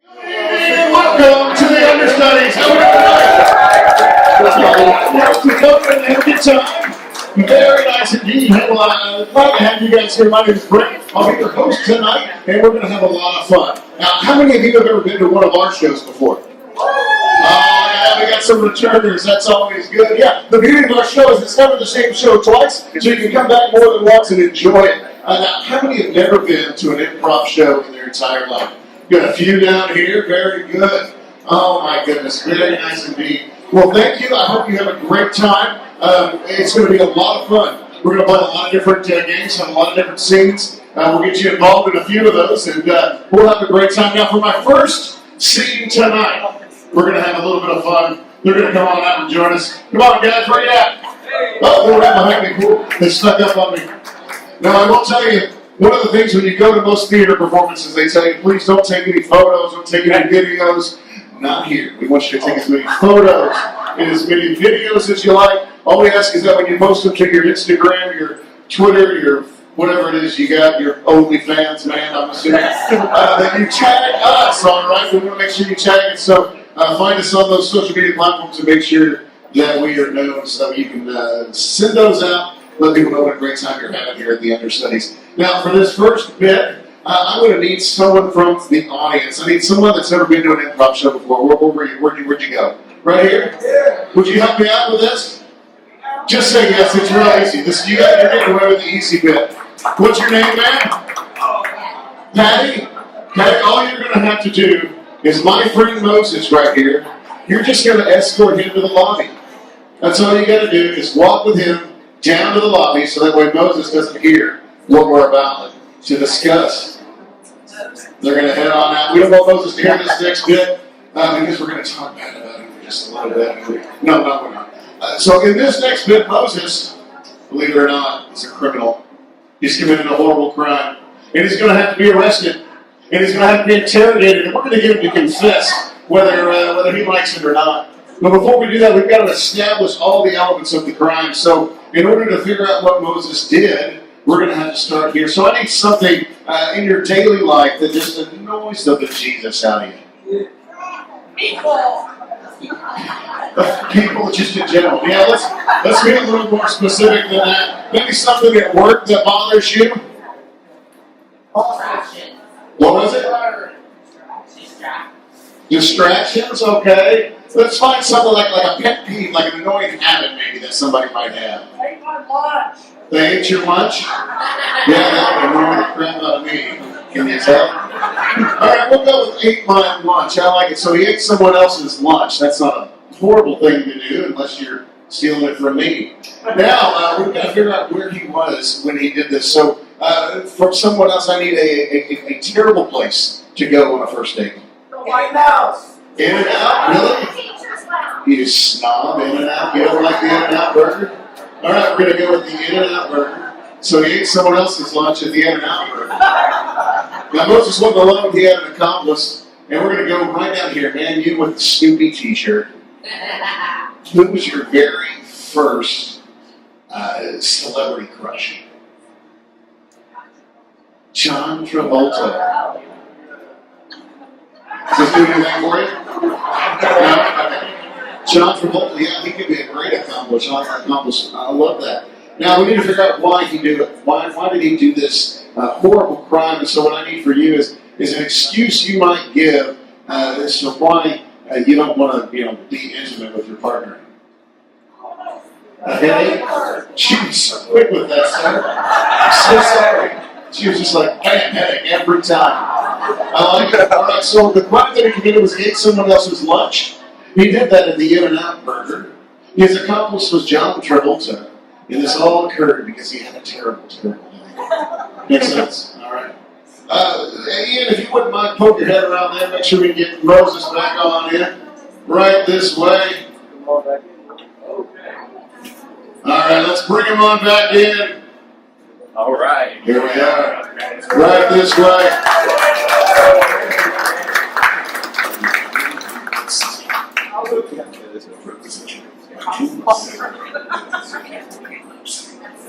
Welcome to the understudies. How are you tonight? Have a good time. Very nice indeed. Well, glad to have you guys here. My name is Brent. I'll be your host tonight, and we're going to have a lot of fun. Now, how many of you have ever been to one of our shows before? Yeah, we got some returners. That's always good. Yeah, the beauty of our show is it's never the same show twice, so you can come back more than once and enjoy it. Now, how many have never been to an improv show in their entire life? Got a few down here. Very good. Oh, my goodness. Very nice indeed. Well, thank you. I hope you have a great time. It's going to be a lot of fun. We're going to play a lot of different games and a lot of different scenes. We'll get you involved in a few of those, and we'll have a great time. Now, for my first scene tonight, we're going to have a little bit of fun. They're going to come on out and join us. Come on, guys. Where you at? Oh, they're right behind me. Cool. They snuck up on me. Now, I will tell you, one of the things when you go to most theater performances, they tell you, please don't take any photos, don't take any videos. Not here. We want you to take as many photos and as many videos as you like. All we ask is that when you post them to your Instagram, your Twitter, your whatever it is you got, your OnlyFans, man, I'm assuming, that you tag us, all right? We want to make sure you tag us. So find us on those social media platforms and make sure that we are known so you can send those out. Let people know what a great time you're having here at the Understudies. Now, for this first bit, I'm going to need someone from the audience. I need someone that's never been to an improv show before. Where'd you go? Right here? Yeah. Would you help me out with this? Just say yes. It's real easy. You're getting away with the easy bit. What's your name, man? Patty? Patty, all you're going to have to do is my friend Moses right here. You're just going to escort him to the lobby. That's all you got to do is walk with him down to the lobby so that way Moses doesn't hear what we're about to discuss. They're going to head on out. We don't want Moses to hear this next bit because we're going to talk bad about him for just a little bit. No, we're not. So in this next bit, Moses, believe it or not, is a criminal. He's committed a horrible crime. And he's going to have to be arrested. And he's going to have to be interrogated. And we're going to get him to confess whether he likes it or not. But before we do that, we've got to establish all the elements of the crime. So in order to figure out what Moses did, we're going to have to start here. So I need something in your daily life that just annoys the bejesus out of you. People just in general. Yeah, let's be a little more specific than that. Maybe something at work that bothers you. What was it? Distractions, okay. Let's find something like a pet peeve, like an annoying habit maybe that somebody might have. I ate my lunch. They ate your lunch? Yeah, that would annoy the crap out of me. Can you tell? All right, we'll go with ate my lunch. I like it. So he ate someone else's lunch. That's not a horrible thing to do unless you're stealing it from me. Now, we've got to figure out where he was when he did this. So from someone else, I need a terrible place to go on a first date. The White House. In-N-Out? Really? You snob, In-N-Out? You don't like the In-N-Out burger? All right, we're going to go with the In-N-Out burger. So he ate someone else's lunch at the In-N-Out burger. Now, Moses wasn't alone. He had an accomplice. And we're going to go right down here. Man, you with the Snoopy t-shirt. Who was your very first celebrity crush? John Travolta. Does this do anything for you? No? Okay. John Travolta, yeah, he could be a great accomplice. I love that. Now, we need to figure out why he did it. Why did he do this horrible crime? And so what I need for you is an excuse you might give as to why you don't want to be intimate with your partner. A headache? She was so quick with that, sir. I'm so sorry. She was just like, bam, headache every time. I like it. All right, so the crime that he committed was he ate someone else's lunch. He did that at the In-N-Out burger. His accomplice was John Travolta. And this all occurred because he had a terrible headache. Makes sense? All right. Ian, if you wouldn't mind, poke your head around there. Make sure we can get Moses back on in. Right this way. All right, let's bring him on back in. All right. Here we are. Right this way.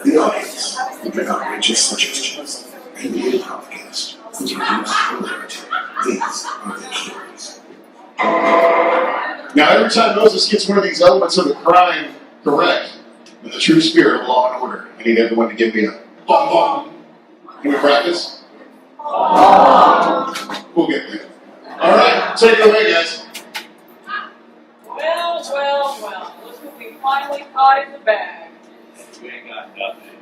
The audience will bring outrageous suggestions and the podcast will produce hilarity. These are their stories. Now, every time Moses gets one of these elements of the crime correct, in the true spirit of law and order, I need everyone to give me a bum bum. Can we practice? We'll get there. All right, take it away, guys. Well. Look who we finally caught in the bag. We ain't got nothing.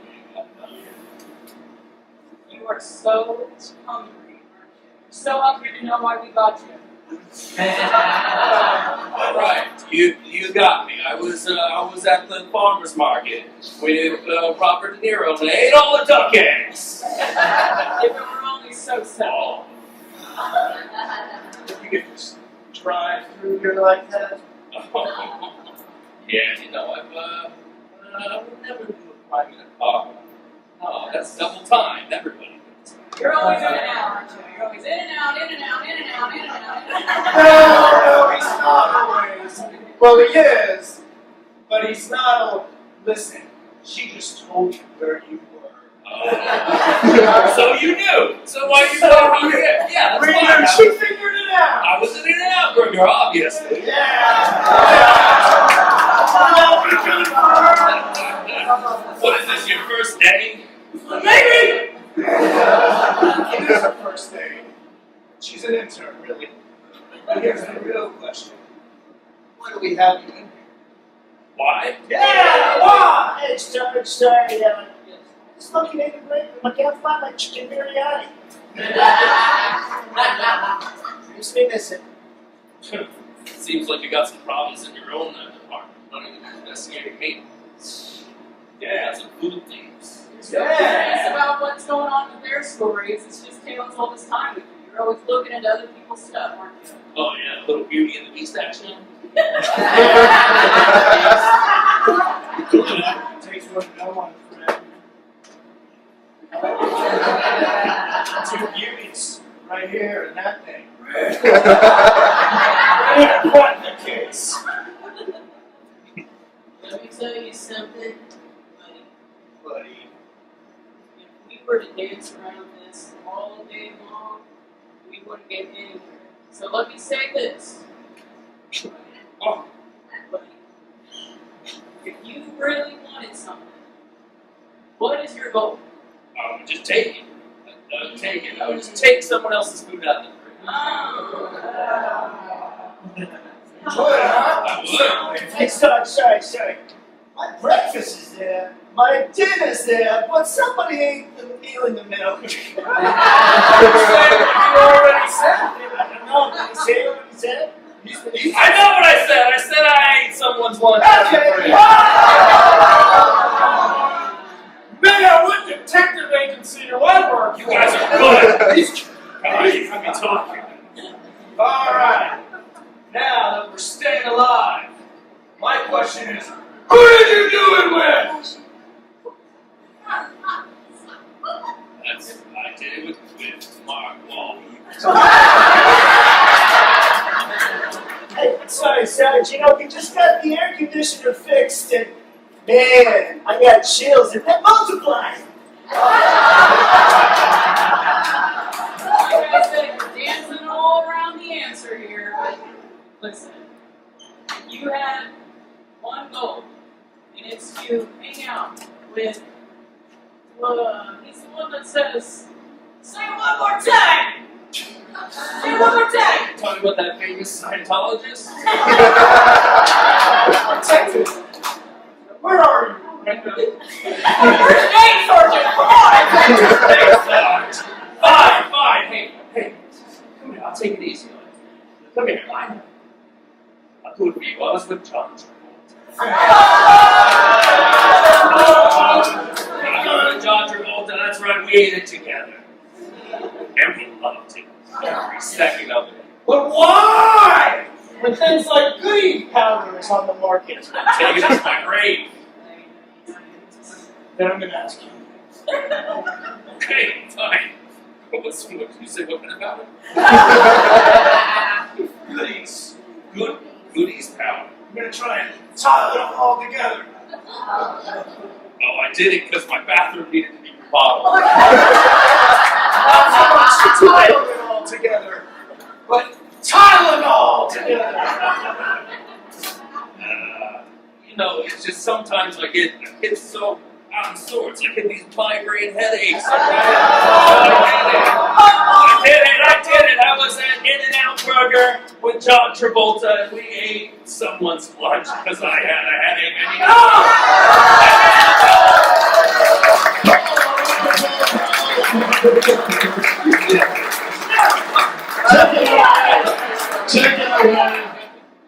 You are so hungry, aren't you? So hungry to know why we got you. All right, you got me. I was at the farmer's market with Robert De Niro and I ate all the duck eggs. If it were only so simple. You could just drive through here like that. Yeah, you know, I would never do a crime in a car. No, that's double time. Everybody does. You're always in and out, aren't you? You're always in and out. No, he's not always. Well, he is, but he's not always. Listen, she just told you where you were. So you knew. So why you thought he did? Yeah, that's fine. She figured it out. I was an In-N-Out burger, obviously. What is this, your first day? Maybe. It is her first day. She's an intern, really. But here's the real question. Why do we have you in here? Why? Yeah, why? Hey, sorry, just looking at the break room. I can't find my chicken biryani. Just me missing. Seems like you got some problems in your own department. Not even investigating me. Yeah, some food thieves. It's about what's going on with their stories. It's just tales all this time with you. You're always looking at other people's stuff, aren't you? Oh yeah, Little Beauty and the Beast action. It takes one to know one, friend. Two beauties right here in that thing. What the case? Let me tell you something, Buddy. if we were to dance around this all day long, we wouldn't get anywhere. So let me say this. Oh, Buddy, if you really wanted something, what is your goal? I would just take it. Take it. I would just take someone else's food out of the fridge. Oh. I would. Hey, sorry. My breakfast is there, my dinner's there, but somebody ate the meal in the middle. You already said. I don't know, did he say what he said? I know what I said. I said I ate someone's lunch. Okay. Man, what detective agency do I work You for? guys are good. God, you have me talking. All right. Now that we're staying alive, my question is, who did you do it with? I did it with Mark Wall. Hey, sorry, you know, we just got the air conditioner fixed and man, I got chills and that multiplied. Like I said, you're dancing all around the answer here, but listen, you had one goal, and it's to hang out with, he's the one that says, say it one more time! Say it one more time! Talking about that famous Scientologist? Detective, where are you? Where's Nate, Sergeant? Come on! Fine. Hey, come here. I'll take it easy on you. Come here. I'll do it for you. I was with John Travolta. John Travolta, that's right. We ate it together. And we loved it. Every second of it. But why? When things like goodie powder is on the market. Take it as my grave. Then I'm going to ask you. Okay, fine. What you say what about it? Goodies. Goodies power. I'm going to try and tie them all together. Oh, I did it because my bathroom needed to be remodeled. Not so much Tylenol together, but Tylenol together. It's just sometimes I get so out of sorts. I get these migraine headaches. I did it. I was at In-N-Out Burger with John Travolta, and we ate someone's lunch because I had a headache. And Check it out.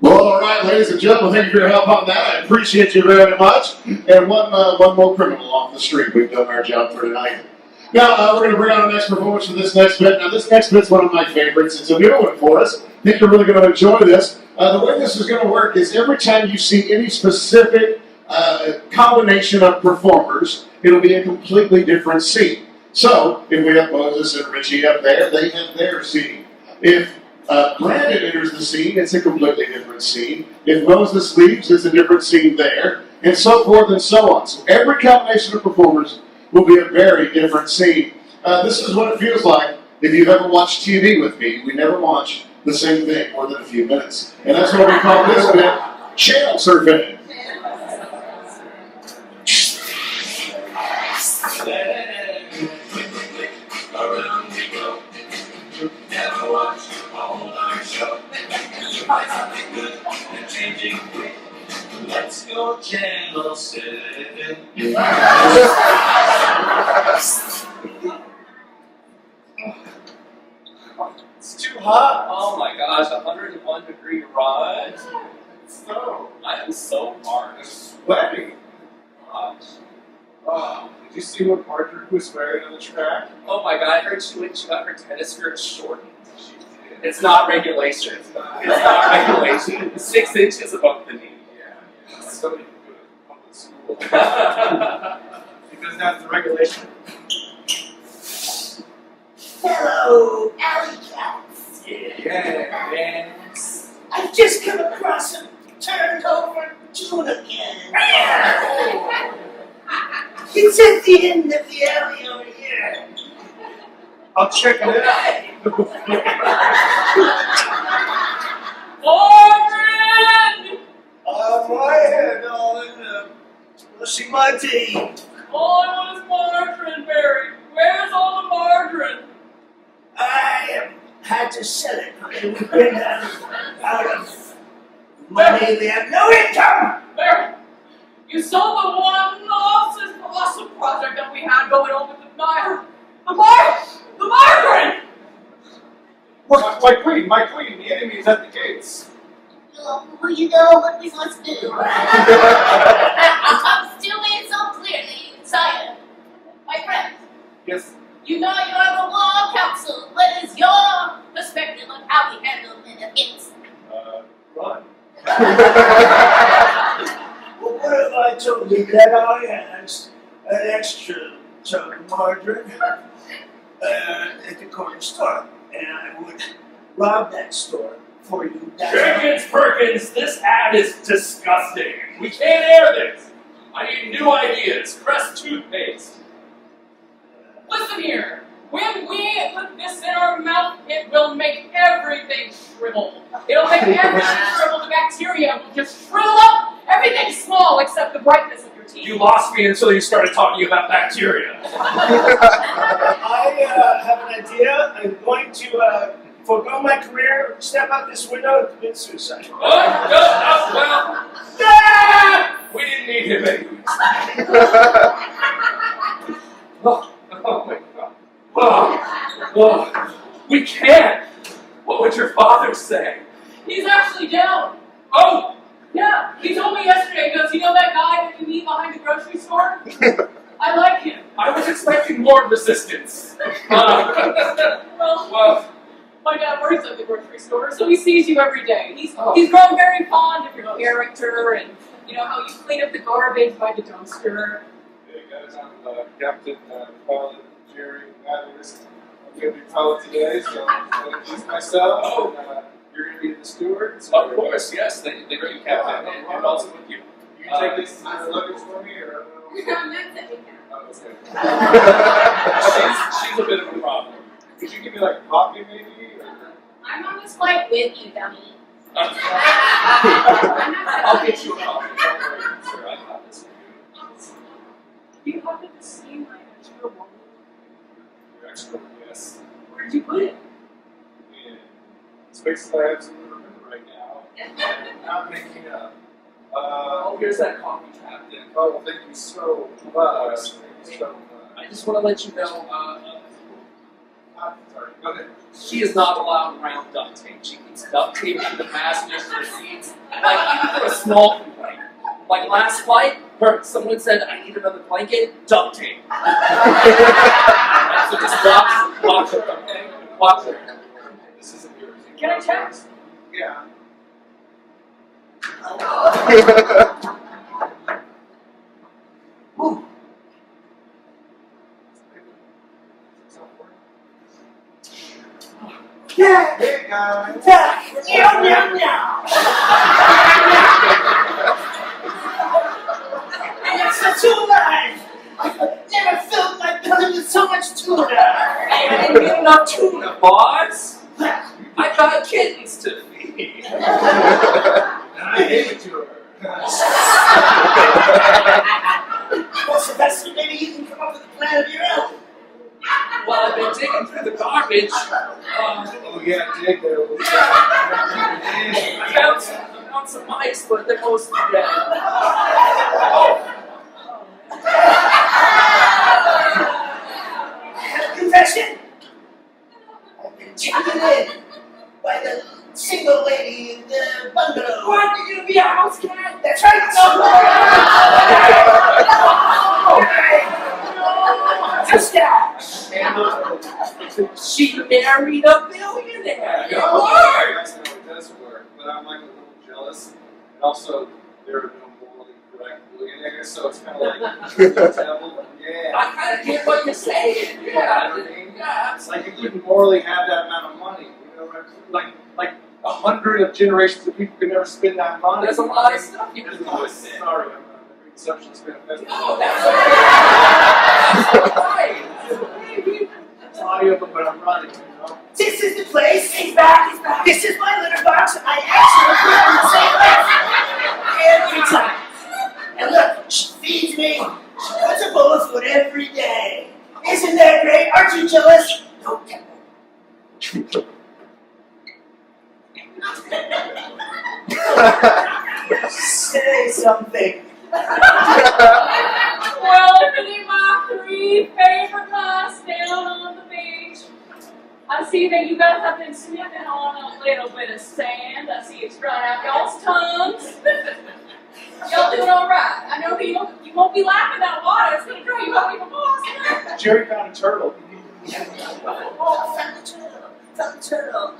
Well, all right, ladies and gentlemen, thank you for your help on that. I appreciate you very much. And one more criminal off the street. We've done our job for tonight. Now, we're going to bring on our next performance for this next bit. Now, this next bit's one of my favorites. It's a new one for us. I think you're really going to enjoy this. The way this is going to work is every time you see any specific combination of performers, it'll be a completely different scene. So, if we have Moses and Richie up there, they have their scene. If Brandon enters the scene, it's a completely different scene. If Moses leaves, it's a different scene there, and so forth and so on. So every combination of performers will be a very different scene. This is what it feels like if you've ever watched TV with me. We never watch the same thing more than a few minutes. And that's what we call this bit, channel surfing. Around we go. Never watch all our show. Something good and changing quick. Let's go channel 7. It's too hot. oh my gosh, 101 degree run. So, I am so hard. sweaty. Gosh. Oh, did you see what Marjorie was wearing on the track? Oh my god, I heard she got her tennis skirt shortened. She did. It's not regulation. It's not regulation. It's 6 inches above the knee. Yeah. Somebody can go to public school. Yeah. Because that's the regulation. Hello, alley cats. Yeah, man. I've just come across a turned over tuna can. It's at the end of the alley over here. I'll check it Lauren! My head all in brushing my teeth. Oh, I want margarine, Barry. Where's all the margarine? I have had to sell it. We've been out of money. We have no income. Barry, you sold the one awesome project that we had going on with the margarine! My queen, the enemy is at the gates. Well, you know what we must do. I'm still made so clearly, Sire. My friend, Yes. you know you are the War Council. What is your perspective on how we handle benefits? Run. Well, what if I told you that I had an extra chunk of margarine at the corner store, and I would rob that store for you? Jenkins Perkins, this ad is disgusting. We can't air this. I need new ideas. Crest toothpaste. Listen here. When we put this in our mouth, it will make everything shrivel. It'll make everything shrivel. The bacteria will just shrivel up. Everything's small except the brightness of your teeth. You lost me until you started talking about bacteria. I have an idea. I'm going to forego my career, step out this window, and commit suicide. Well, we didn't need him anyways. Oh my god. Oh, we can't. What would your father say? He's actually down. Oh, Yeah, he told me yesterday, he goes, you know that guy that you meet behind the grocery store? I like him. I was expecting more resistance. Well, my dad works at the grocery store, so he sees you every day. He's grown very fond of your character and, you know, how you clean up the garbage by the dumpster. Hey guys, I'm Captain Pilot Jerry Matthews. I'm going to be pilot today, so I'm going to introduce myself. Oh. And, you're going to be the steward. So Of course, yes, they do, Captain, and also with you. You can take this luggage for me, or I'm not sitting down. oh, that's good. She's a bit of a problem. Could you give me like a coffee, maybe? Or? I'm on this flight with you, dummy. I'll get you a coffee, don't worry, sir. Do you happen to see my extra one? Your extra, yes. Where'd you put it? In spaces I absolutely remember right now. I'm not making up. Oh, here's that coffee, Captain. Oh, thank you so much. Thank you so much. I just want to let you know, Sorry, go ahead. she is not allowed around duct tape. She keeps duct tape in the passengers for the seats. Like, even for a small complaint. Like last flight, someone said, I need another blanket, duct tape. So just watch it, okay? Watch it. This is embarrassing. Can I check? Yeah. Whew. Yeah, Hey guys. meow, meow, meow. And it's the tuna. I've never filled my belly with so much tuna. I didn't get enough tuna, boss. I got kittens to feed. And I gave it to her. Well, Sylvester, maybe you can come up with a plan of your own. Well, I've been digging through the garbage. Oh yeah, dig those. I found some mice, but they're mostly dead. Confession? I've been taken in by the single lady in the bungalow. What? You're gonna be a house cat? That's right. House cat. She married a billionaire. That's how it does work. But I'm like a little jealous. And also, there are no morally correct billionaires, so it's kind of like devil. Yeah. I kind of get what you're saying. Yeah. Yeah. It's like you couldn't morally have that amount of money. You know, like 100 of generations of people could never spend that money. There's a lot of stuff you can do Oh, with it. sorry, I'm not every exception's been offensive. No, that's okay. That's right. It's audio, but I'm running, you know? This is the place. He's back. He's back. This is my litter box. I actually put it in the same place every time. And look, she feeds me. She puts a bowl of food every day. Isn't that great? Aren't you jealous? No, say something. Well, if it ain't my three favorite mice down on the beach. I see that you guys have been sniffing on a little bit of sand. I see it's running out y'all's tongues. Y'all doing all right. I know you won't be laughing at water. It's gonna draw you out even more. Jerry found a turtle. Oh, found the turtle. Found the turtle.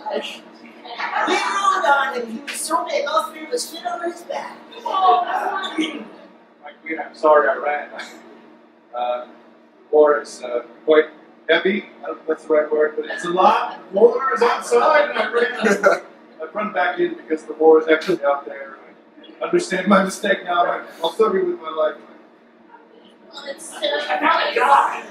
We rode on him. He was so big, all three of us fit on his back. Oh, Like, Queen, I'm sorry I ran. The water is quite heavy. I don't know if that's the right word, but it's a lot. The water is outside, and I've run back in because the water is actually out there. I understand my mistake now. I'll serve you with my life. Well, it's My God.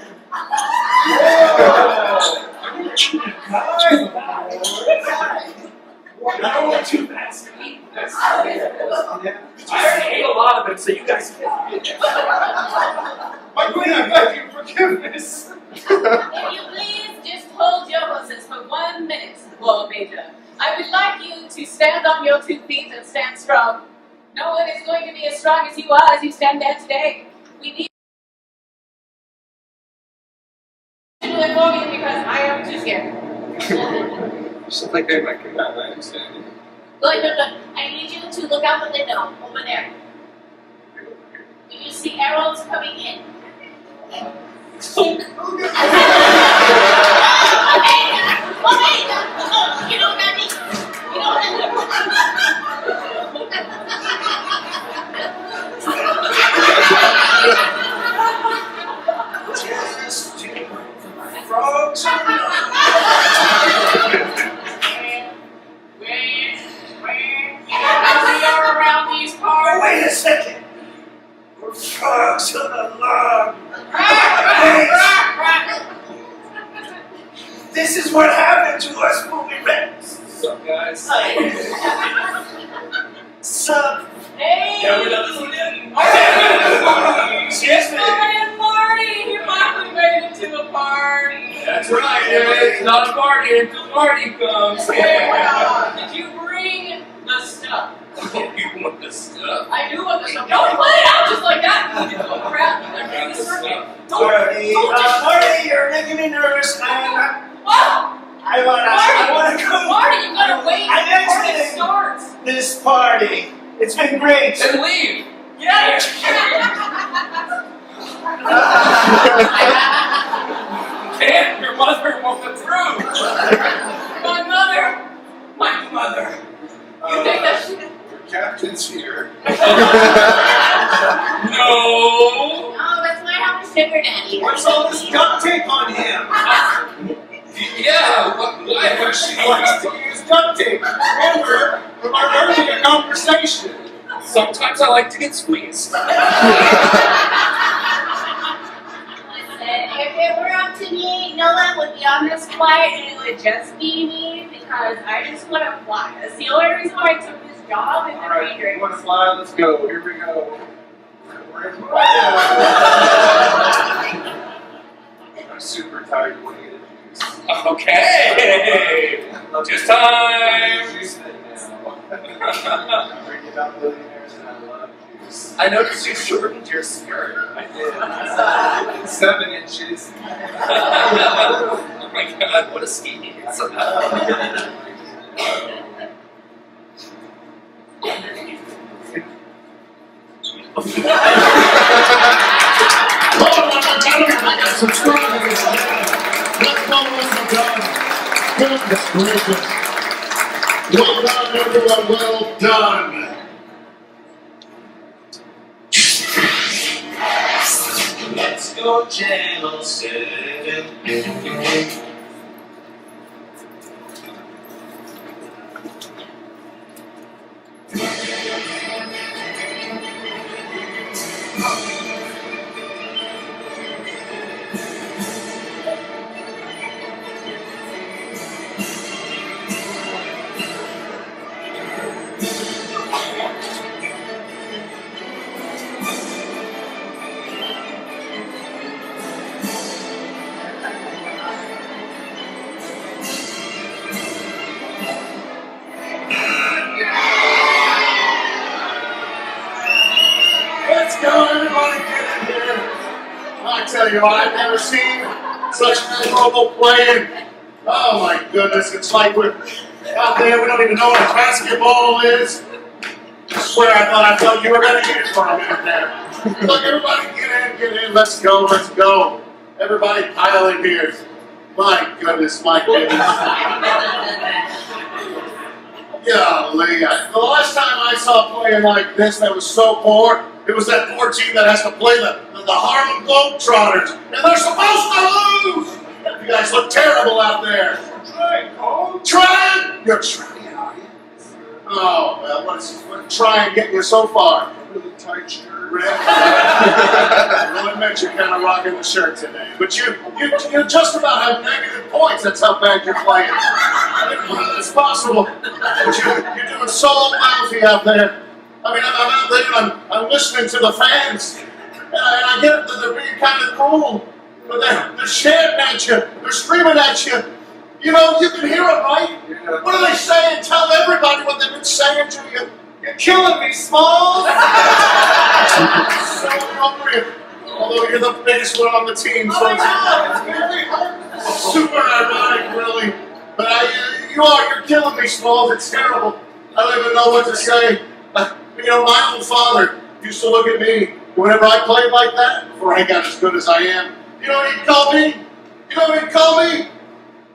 I don't want too fast to eat this. Yeah. I already ate a lot of it, so you guys can eat it. My Queen, I beg your forgiveness. If you please just hold your horses for 1 minute, Lord Major. I would like you to stand on your 2 feet and stand strong. No one is going to be as strong as you are as you stand there today. We need to do it for me because I am too scared. Just like they might come out, I understand. Look, I need you to look out the window over there. Do you see arrows coming in? Okay, you know what I mean? You know what I Just frogs. We are around these parts. Wait a second. We're frogs on a log. This is what happened to us movie rats. What's up, guys? Sup? Hey! Yeah, we're done this again. Yes, man. Come in, Mark! the party. That's right, it's not a party until the party comes. Yeah. Did you bring the stuff? Oh, you want the stuff? I do want the stuff. Don't play it out just like that. You just go crap. I got the stuff. Marty, Don't just- Marty, you're making me nervous, man. What? I wanna go Marty, you gotta wait I'm until the party exiting. starts. this party. It's been great. Then leave. Get out of here. Can't, your mother won't approve. My mother. You take that shit. Your captain's here. No. Oh, that's why I have a sugar daddy. What's all this duct tape on him? Yeah, why was she Wants to use duct tape. Remember, we're having a conversation. Sometimes I like to get squeezed. Listen, if it were up to me, no one would be on this flight and it would just be me because I just want to fly. That's the only reason why I took this job in the Alright, you Matrix. wanna fly? Let's go. Here we go. We're in I'm super tired of looking at juice. Okay. Just time. Juice thing now. Bringing up millionaires and I love juice. I noticed you shortened your skirt. I did. 7 inches. Oh my god, what a scheme. Subscribe to this channel. Let's go, let's go. Goodness gracious. Well done, everyone. Well done. Let's go channel 7. Let's go, everybody, get in here. I tell you what, I've never seen such admirable playing. Oh my goodness, it's like we're out there, we don't even know what basketball is. I swear I thought you were going to eat it for a minute there. Look, everybody get in, let's go, let's go. Everybody pile in here. My goodness, my goodness. Golly, the last time I saw playing like this that was so poor, it was that poor team that has to play the Harlem Globetrotters, and they're supposed to lose! You guys look terrible out there. Try, Cole. Trying? You're trying, are you? Oh, well, what's trying getting you so far? Really tight shirt. Really? I'll admit you're kind of rocking the shirt today. But you just about have negative points. That's how bad you're playing. I don't know how that's possible. But you're doing so lousy out there. I mean, I'm out there and I'm listening to the fans. And I get it that they're being kind of cruel. But they're shouting at you. They're screaming at you. You know, you can hear it, right? Yeah. What are they saying? Tell everybody what they've been saying to you. You're killing me, Smalls! So appropriate. Although you're the biggest one on the team, so it's super ironic, really. But you're killing me, Smalls. It's terrible. I don't even know what to say. You know, my own father used to look at me whenever I played like that, before I got as good as I am. You know what he'd call me? You know what he'd call me?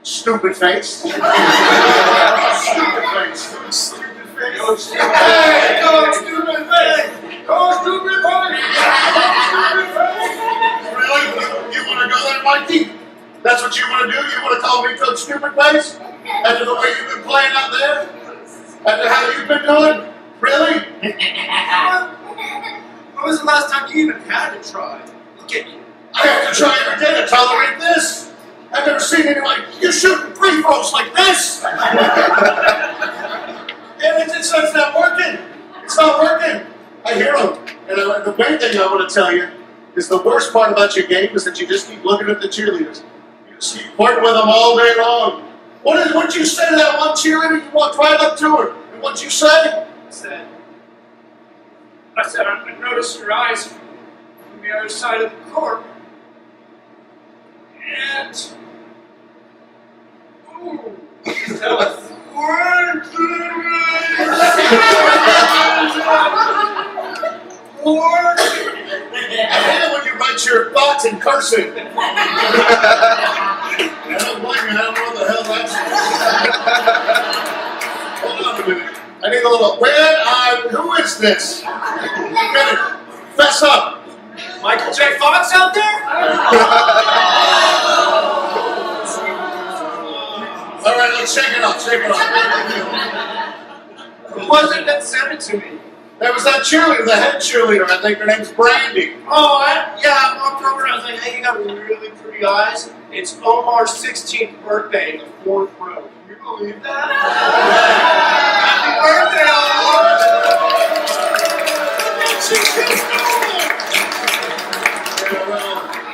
Stupid face. Stupid face. Stupid face. Go, stupid Hey, go stupid face. Go stupid face. Really? You want to go there, Mikey? That's what you want to do? You want to call me to stupid face? After the way you've been playing out there? After how you've been doing? Really? When was the last time you even had to try? Look at you. I have to try every day to tolerate this. I've never seen anyone like you shooting free throws like this. And it's not working. It's not working. I hear them. And the main thing I want to tell you is the worst part about your game is that you just keep looking at the cheerleaders. You just keep flirting with them all day long. What'd you say to that one cheerleader? You walked right up to her. And what'd you say? I said, I noticed your eyes from the other side of the court. And, ooh, that was I hate it when you write your thoughts in cursive. I don't blame you. I don't know what the hell that's. Hold on a minute. I need a little. Who is this? Minute. Fess up. Michael J. Fox out there? All right, let's shake it up. Shake it up. Who was it that sent it to me? That was that cheerleader, the head cheerleader. I think her name's Brandy. Oh, yeah, I'm on program. I was like, hey, you got really pretty eyes. It's Omar's 16th birthday in the 4th row. Can you believe that? Happy birthday, Omar!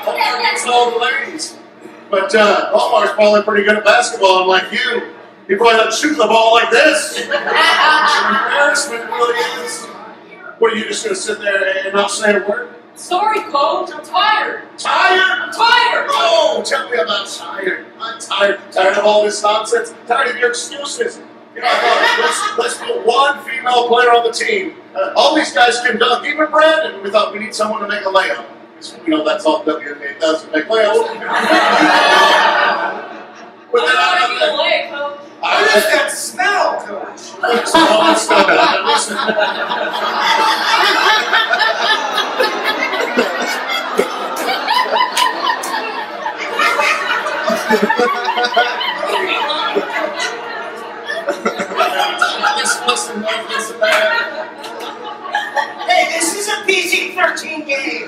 Omar gets all the ladies. But Omar's probably pretty good at basketball, unlike you. He probably doesn't shoot the ball like this. It's an embarrassment, it really is. What, are you just going to sit there and not say a word? Sorry, Coach, I'm tired. Tired? I'm tired. Oh, tell me about tired. I'm tired. Tired of all this nonsense. Tired of your excuses. You know, let's put one female player on the team. All these guys can dunk. Even Brandon, we thought we need someone to make a layup. You know, that's all WNBA does, make layups. But then I'm not even late, Coach. What is that smell, Coach? Listen, Hey, this is a PG-13 game.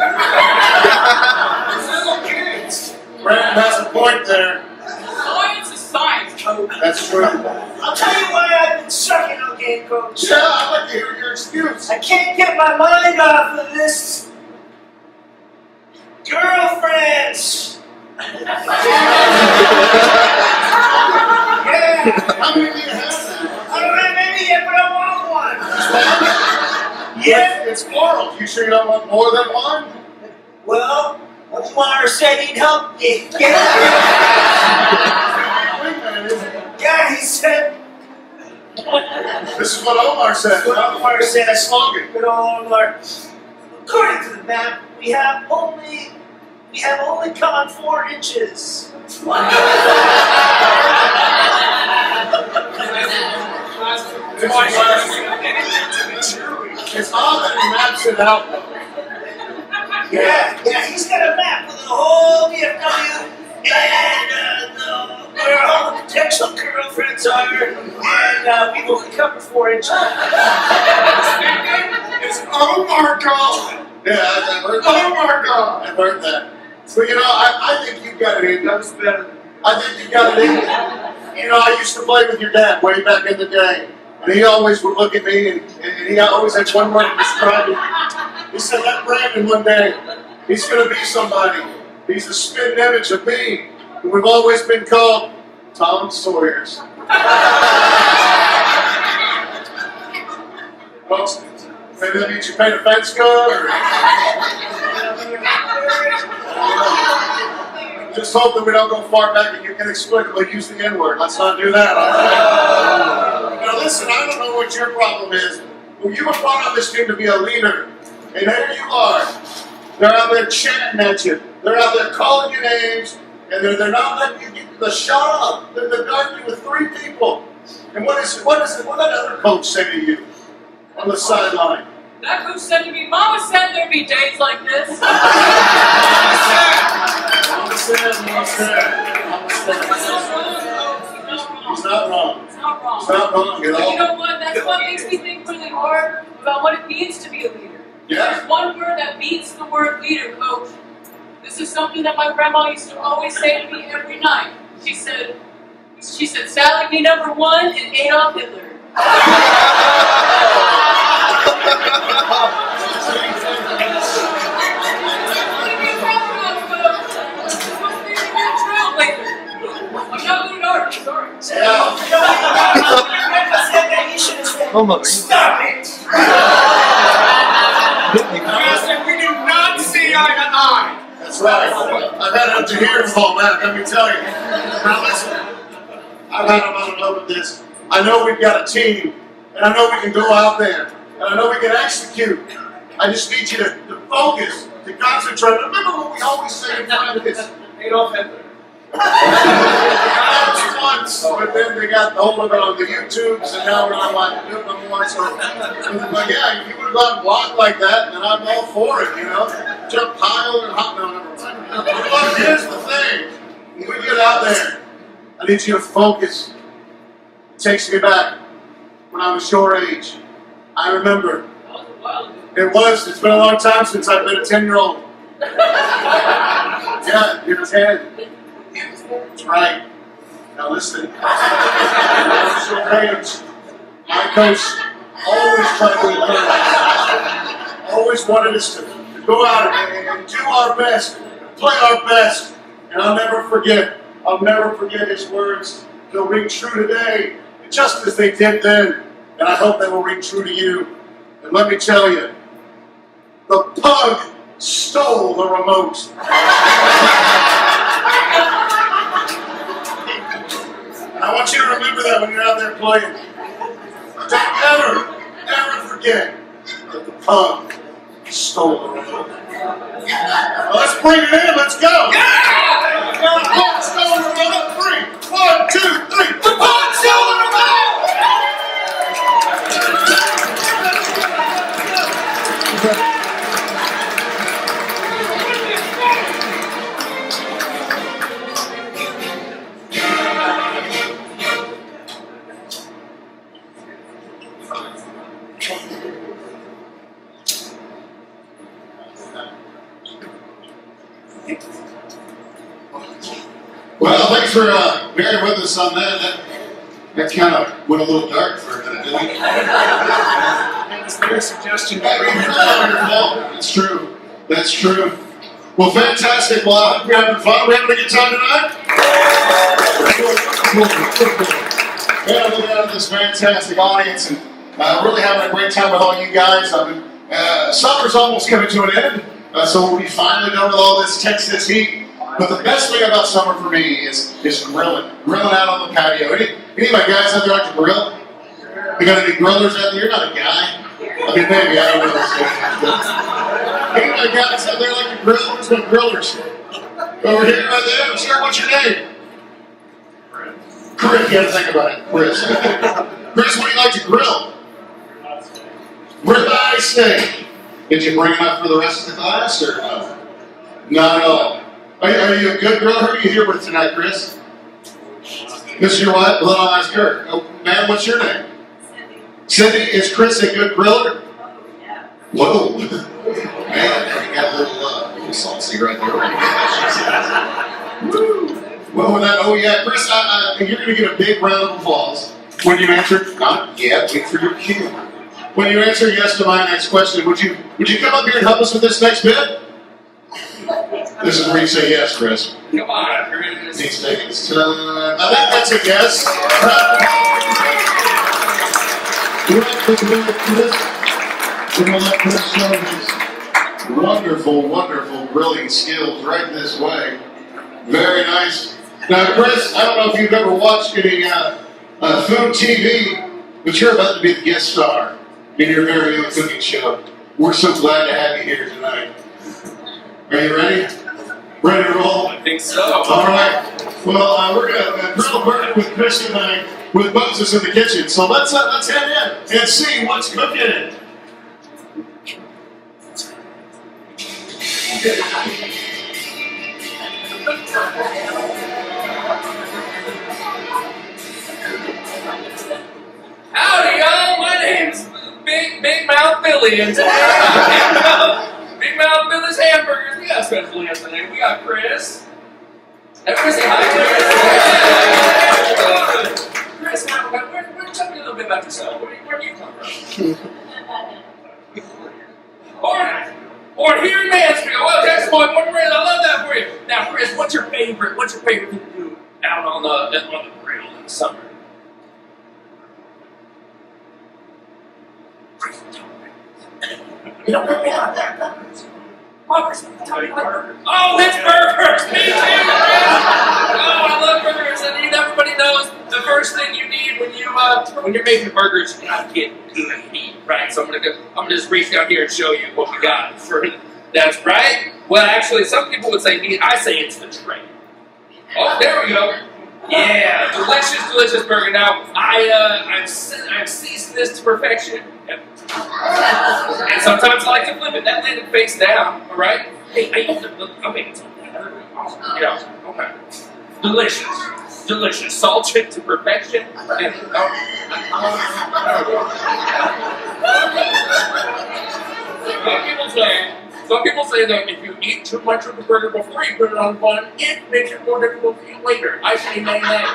Brandon has a point there. Science is science, Coach. That's true. I'll tell you why I've been sucking on game, Coach. Yeah, I'd like to hear your excuse. I can't get my mind off of this. Girlfriends. Yeah. How many do you have? I don't have any yet, but I want one. Yeah. It's plural. You sure you don't want more than one? Well, Omar said he'd help me get it. Yeah, he said. This is what Omar said. What Omar said. It's slogan. Good old Omar. According to the map, we have only come on 4 inches. It's odd that he maps it out. Yeah, he's got a map with the whole DFW and where all the potential girlfriends are, and we will cover 4 inches. It's Omar God. Yeah, I've heard that. Omar God. I've heard that. But you know, I think you've got it in. That was better. I think you've got it in. You know, I used to play with your dad way back in the day. And he always would look at me, and he always had one word to describe it. He said, that Brandon one day, he's going to be somebody. He's the spin image of me. And we've always been called Tom Sawyers. Folks, maybe that means you paid a fence cut, or... Just hope that we don't go far back and you can inexplicably use the N-word. Let's not do that. Now listen, I don't know what your problem is. Well, you were brought on this team to be a leader. And there you are. They're out there chatting at you. They're out there calling your names. And they're not letting you get the shot up. They're guarding you with 3 people. And what did other coach say to you on the sideline? That coach said to me, Mama said there'd be days like this. He's not wrong. It's not wrong. He's not wrong at But all. you know what? That's what makes me think really hard about what it means to be a leader. Yeah. There's one word that beats the word leader, Coach. This is something that my grandma used to always say to me every night. She said, Sally, be number 1 and Adolf Hitler. Stop it! Master, we do not see eye to eye. That's right. I've had it up to here with all that, let me tell you. Now listen, I've had about enough of this. I know we've got a team, and I know we can go out there, and I know we can execute. I just need you to focus, to concentrate. Remember what we always say in practice. Adolf Hitler. That was once, but then they got hold of it on the YouTubes, and now we're not allowed to do it no more. So, but yeah, if you would have gone block like that, then I'm all for it, you know? Jump higher and hot. No, never mind. But here's the thing. When we get out there, I need you to focus. It takes me back when I was your age. I remember. It's been a long time since I've been a 10-year-old. Yeah, you're 10. That's right. Now listen. I was your age. My coach always tried to encourage us. Always wanted us to go out and do our best, play our best. And I'll never forget his words. They'll ring true today, just as they did then. And I hope they will ring true to you. And let me tell you, the pug stole the remote. And I want you to remember that when you're out there playing. Don't ever forget that the pug stole the remote. Well, let's bring it in. Let's go. Yeah! The pug stole the remote. 3, 1, 2, 3. The pug stole the remote. Well, thanks for bearing with us on that. That kind of went a little dark for a minute, didn't it? That's their suggestion. That's true. That's true. Well, fantastic. Well, I hope you're having fun. We're having a good time tonight. Yeah, look at this fantastic audience and really having a great time with all you guys. Summer's almost coming to an end, so we'll be finally done with all this Texas heat. But the best thing about summer for me is grilling out on the patio. Any of my guys out there like to grill? You got any grillers out there? You're not a guy. I mean, maybe, I don't know. Any of my guys out there like to grill? Where's my grillers? Over here, right there. Sir, what's your name? Chris, you gotta think about it. Chris. Chris, what do you like to grill? Ribeye steak. Did you bring enough for the rest of the class, or no? Not at all. Are you a good griller? Who are you here with tonight, Chris? This is your wife? Well, I'll ask her. Oh, ma'am, what's your name? Cindy. Is Chris a good griller? Yeah. Whoa. Man, you got a little salty right there. Woo. Well, with that, oh yeah, Chris, you're going to get a big round of applause when you answer, not yet, wait for your cue. When you answer yes to my next question, would you come up here and help us with this next bit? This is where you say yes, Chris. Come on, He's taking his time. I think that's a yes. We're going to let Chris show his wonderful grilling skills right this way. Very nice. Now, Chris, I don't know if you've ever watched any food TV, but you're about to be the guest star in your very own cooking show. We're so glad to have you here tonight. Are you ready? Ready to roll? I think so. All right. Well, we're going to grill burger with Chris tonight with Moses in the kitchen. So let's head in and see what's cooking. Howdy, y'all. My name's Big Mouth Billy, and today Big Mouth Billy's Hamburgers. We got a special guest today. We got Chris. Everybody say hi, Chris. Chris, tell me a little bit about yourself. Where do you come from? Born here in Mansfield. Well, that's my one. I love that for you. Now, Chris, what's your favorite thing to do out on the grill in the summer? You don't really like that burgers. Burgers. Oh, it's burgers! Me too! Oh, I love burgers. I mean, everybody knows the first thing you need when you're making burgers, you gotta get good meat, right? So I'm gonna just reach down here and show you what we got. That's right. Well, actually, some people would say meat. I say it's the tray. Oh, there we go. Yeah, delicious, delicious burger. Now, I've seasoned this to perfection. And sometimes I like to flip it. That landed face down, all right? Hey, I'll make it something. Yeah, okay. Delicious, delicious. Salted to perfection. And, Some people say that if you eat too much of the burger before you put it on the bun, it makes it more difficult to eat later. I say nay, nay. Nay.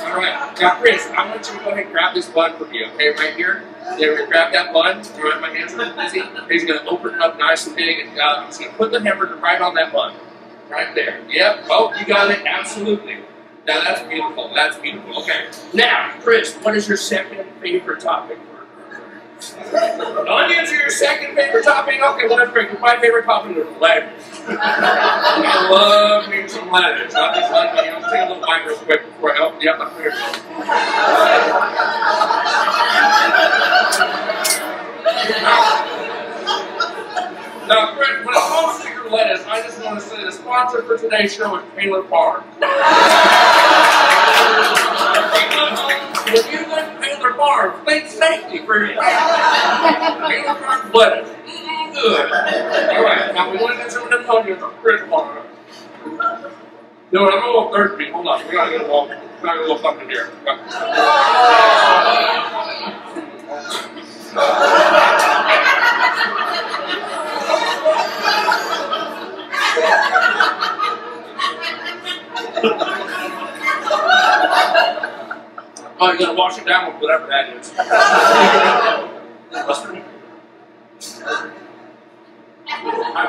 All right. Now, Chris, I want you to go ahead and grab this bun for me, okay? Right here. There, we grab that bun. All right, my hands are busy. He's going to open it up nice and big, and he's going to put the hamburger right on that bun. Right there. Yep. Oh, you got it. Absolutely. Now, that's beautiful. That's beautiful. Okay. Now, Chris, what is your second favorite topping? Onions are your second favorite topping? Okay, well, that's great. My favorite topping is lettuce. I love me some lettuce. Not just like, take a little bite real quick before I help you out. Now, Chris, when it comes to your lettuce, I just want to say the sponsor for today's show is Taylor Farm. When you go to Taylor Farm, think safety for your Taylor Farm lettuce. Good. Alright, now we want to get some of them onions on Chris Farm. No, I'm a little thirsty. Hold on. We gotta get a little something here. Oh, you gotta wash it down with whatever that is. Mustard? I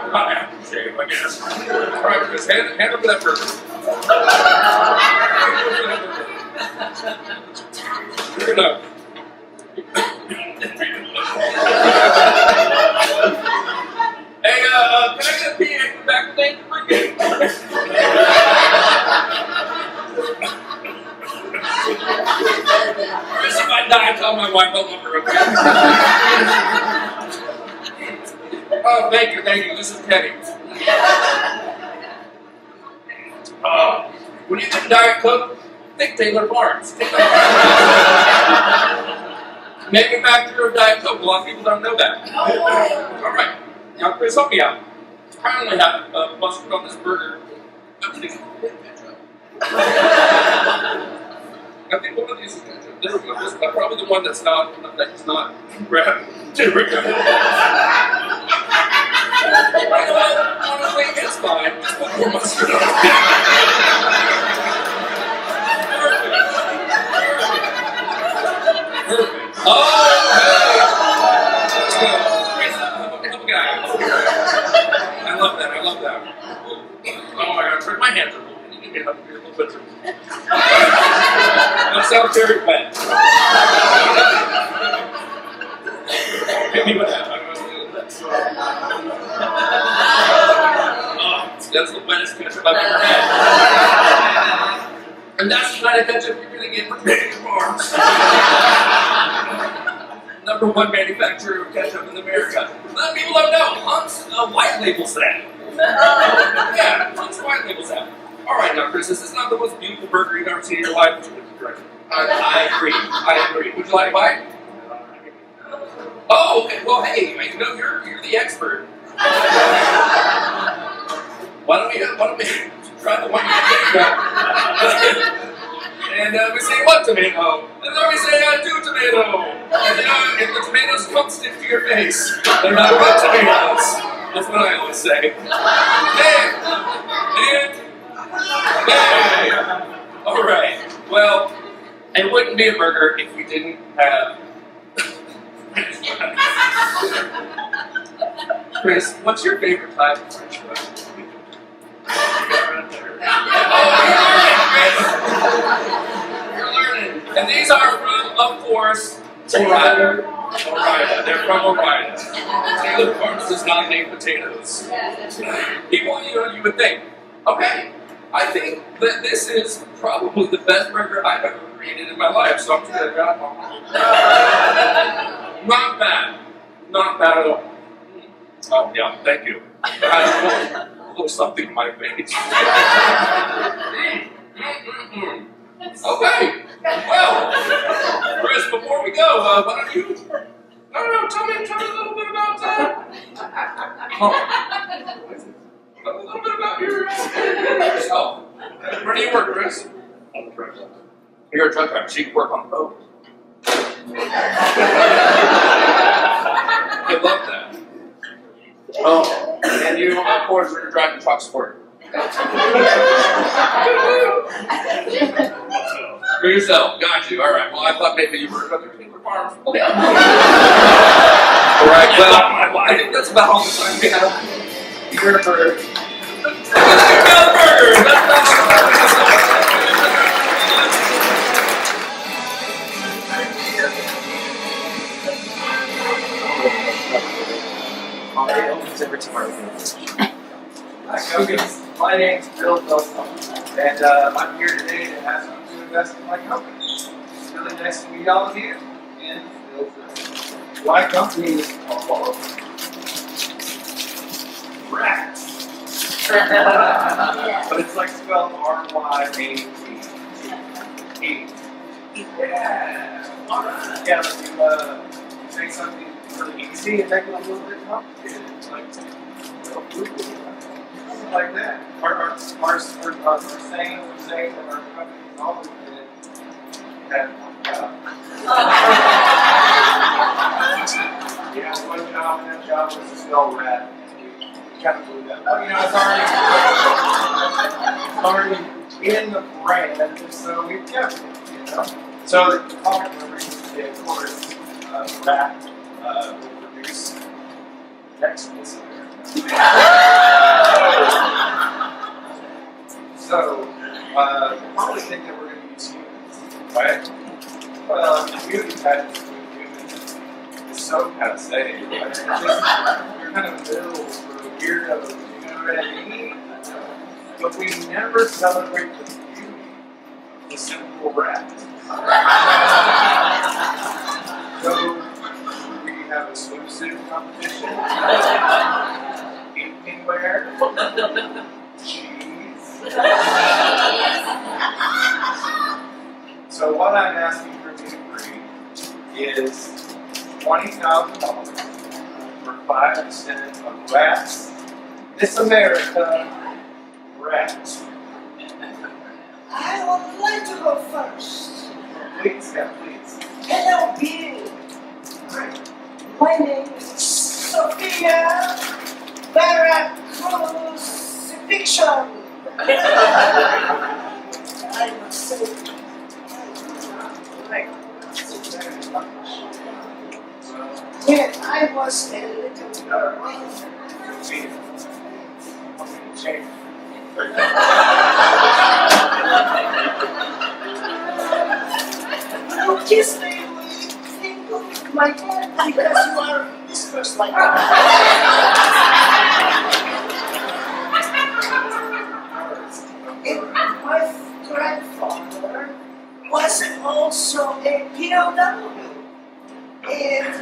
forgot aftershave, I guess. Alright, Chris, hand over that burger. Here it up. Hey, can I get a PA from back thing? Chris, if I die, tell my wife I love her, okay? Oh, thank you. This is Kenny. When you get Diet Coke, think Taylor Farms. Manufacturer of Diet Coke. A lot of people don't know that. All right. Now, Chris, help me out. I only have mustard on this burger. I think one of these is ketchup. There we go. This is probably the one that's not red. There we go. Honestly, it's fine. Just put more mustard on it. Perfect. Oh, hey! Let's go. Help a guy. I love that. Oh my God, turn my hands are moving. You can get up here a little bit. That sounds very wet. Hit me with that. Oh, that's the wettest ketchup I've ever had. And that's the kind of ketchup you're going to get from Taylor Farms. #1 manufacturer of ketchup in America. Let people don't know. Hunt's white labels that. Yeah, Hunt's white labels that. Alright now, Chris, this is not the most beautiful burger you've ever seen in your life. I agree. Would you like a bite? Oh, okay. Well, hey, you know, you're the expert. Why don't we try the one you got? And we say one tomato. And then we say two tomato. And if the tomatoes come stick to your face, they're not good tomatoes. That's what I always say. Hey! Alright. Well, it wouldn't be a burger if we didn't have Chris, what's your favorite type of French fries? Oh, you're learning, Chris! You're learning. And these are from, of course, Orida. They're from Orida. Taylor Farms does not make potatoes. People, you would think, okay, I think that this is probably the best burger I've ever created in my life, so I'm just gonna grab one. Not bad. Not bad at all. Oh, yeah, thank you. I had a little something in my face. Okay. Well, Chris, before we go, why don't you? No, tell me a little bit about a little bit about yourself. Where do you work, Chris? You're a truck driver, so you can work on the boat. I love that. Oh, and you, of course, are driving trucks for For yourself, got you. All right. Well, I thought maybe you were another Taylor Farms. All right. Well, I think that's about all the time we have here for Burgers. It opens every tomorrow. Hi, Cookies. My name's Bill Philpott, and I'm here today to ask you to invest in my company. It's really nice to meet all of you, and my company is called Rats. But it's like spelled R-Y-A-T. Yeah. Alright. Yeah, let's say something really easy and make it a little bit complicated. Like, like that. Our saying that our company's always been that yeah, one job, and that job was to spell rat. You kind of believe that. Well, it's already in the brand, so we kept it, So the common memories today, of course, rat will produce next listener. So, probably think that we're going to use humans, right? Well, humans had humans is so passe, right? You're kind of middle for weirdos, you know what I mean? But we never celebrate the beauty of the simple rat. So, we have a swimsuit competition. Anywhere. Cheese. So what I'm asking for you to agree is $20,000 for 5% of Rats Miss America Rats. I would like to go first. Please, yeah, please. Hello, Bill. Hi. My name is Sophia Crucifixion. I must say, when I was a little girl, you kiss me with tingle my head because you are whispers like that. And my grandfather was also a POW. And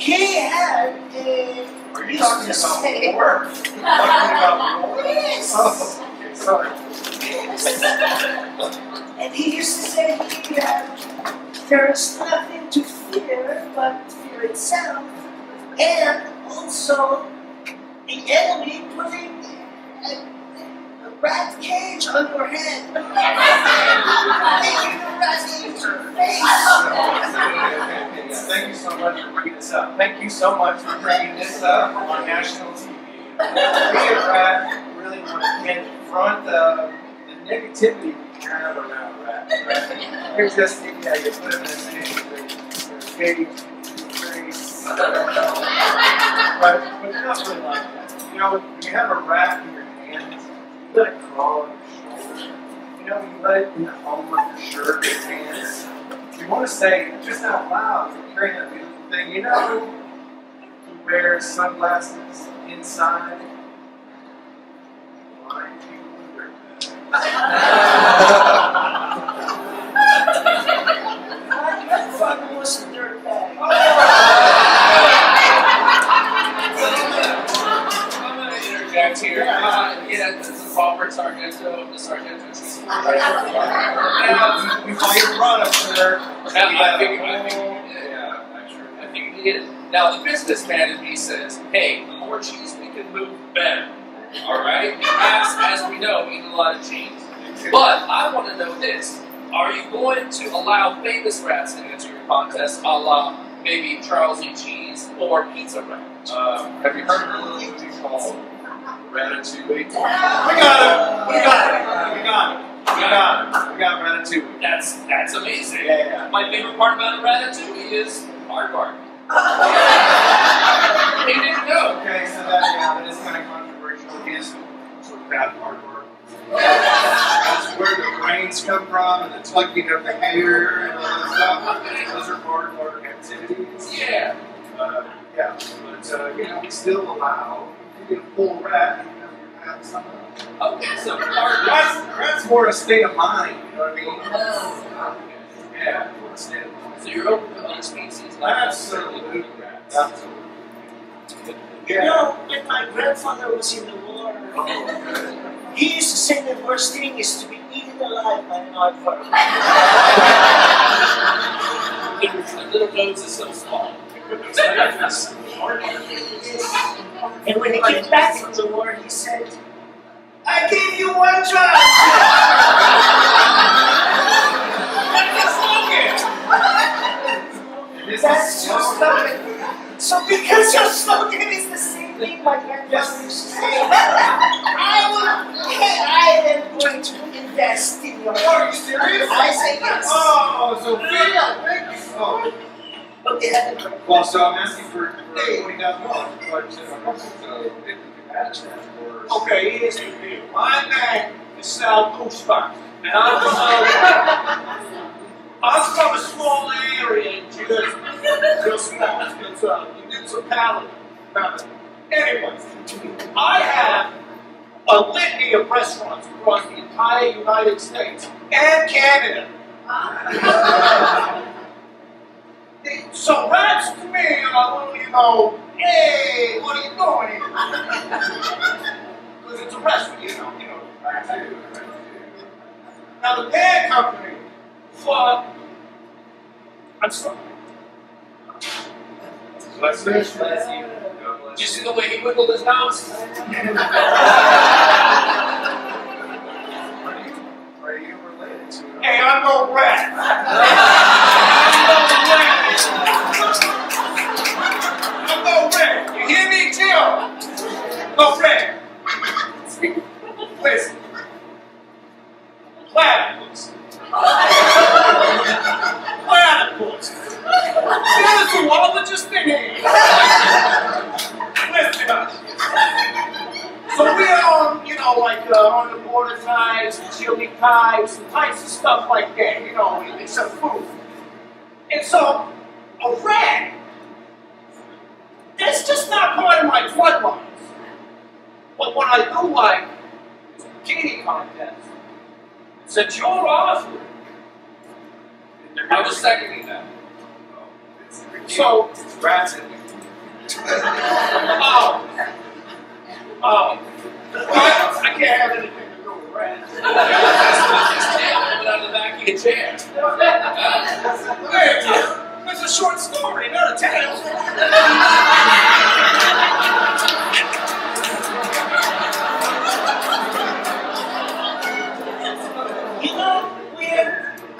he had a Are you talking about work? Talking about war? Yes. Oh, okay, sorry. Yes. And he used to say there's nothing to fear but fear itself. And also the enemy putting a rat cage on your head. Making the rat cage your face. Thank you so much for bringing this up. Thank you so much for bringing this up on national TV. We at Rat really want to confront the negativity we have around rats. Right? Here's just, you put them in a cage, but it's not really like that. When you have a rat in your hands, you let it crawl on your shoulder. You let it in the home of your shirt, your pants. You want to say, just out loud, hearing that beautiful thing, you know who wears sunglasses inside? Blind people with their My father was a dirtbag. I'm gonna interject here. Yeah, this is Robert Sargento, the Sargento Cheese. You call your product, sir. I think he did. Now the businessman in me says, hey, the more cheese we can move, the better. Alright? As we know, we eat a lot of cheese. But I want to know this. Are you going to allow famous rats to enter your contest, a la maybe Charles E. Cheese or Pizza Rat? Have you heard of a little movie called Ratatouille? We got Ratatouille. That's amazing. Yeah. My favorite part about a Ratatouille is aardvark. He didn't know. Okay, so that is kind of controversial. He is sort of bad hard work. That's where the brains come from, and the tugging of the hair and all that stuff. Those are hard activities. Yeah. Yeah, but we still allow you to pull rat even if you're having something. Okay, so aardvark. Rat's more a state of mind, you know what I mean? Yeah, more a state of mind. So you're open to other species. Absolutely. Absolutely. You know, when my grandfather was in the war, he used to say the worst thing is to be eaten alive by an aardvark. The little nose is so small. And when he came back from the war, he said, I gave you one job! That's your slogan. So because your slogan is the same thing my grandfather used to say, I am going to invest in your Are you serious? I say yes. Oh, so big. Oh. Okay. Well, so I'm asking for $20,000, but so if you can match that for. Okay, here's the deal. My name is Sal Goosebuck, and I'm from a small area in Jersey. Just small, it's a municipality. Anyway, I have a litany of restaurants across the entire United States and Canada. So rats to me are, hey, what are you doing here? Because it's a restaurant, rats do. Now the bad company, I'm sorry. Bless you. Did you see the way he wiggled his nose? Are you related to him? Hey, I'm no rat. I'm no rat. You hear me, Jill? No rat. Listen. Platypus. Platypus. There's a zoologist in here. Listen up. So we're on, on the border knives, chili pies, and types of stuff like that, and some food. And so, a rat, that's just not part of my bloodlines. But what I do like is the bikini contest. Since you're Oscar, I was seconding that. So, rats in me. I can't have anything to do with rats. His tail coming out of the back of your chair. Hey, it's a short story, not a tale.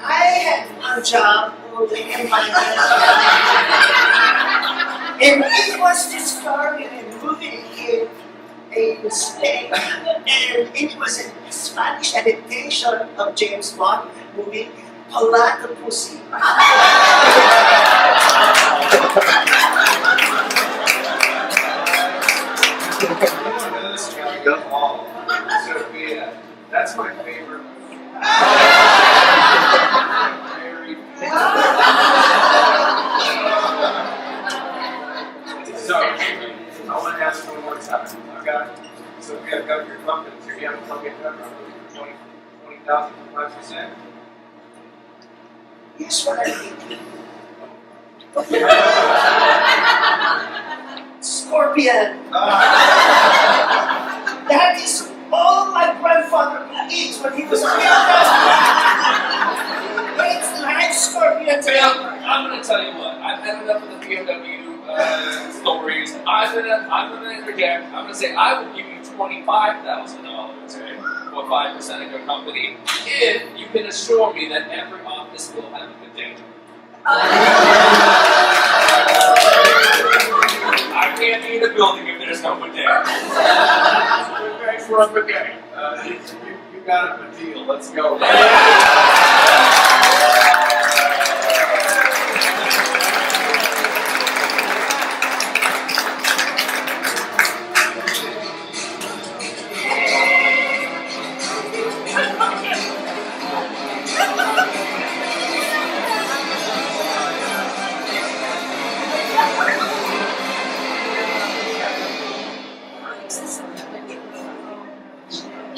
I had a job in my and it was discovered in a movie in Spain, and it was a Spanish adaptation of James Bond movie, Platypussy. Sophia, that's my favorite movie. Very $1,000 for 5%. Here's what I think. Scorpion. That is all my grandfather could eat when he was a kid. It's live scorpion. Sam, I'm gonna tell you what. I've had enough of the BMW stories. I'm gonna interject. I'm gonna say I will give you $25,000 for 5% of your company if you can assure me that every office will have a bidet. I can't be in a building if there's no bidet. Thanks for a bidet. You got him a deal. Let's go.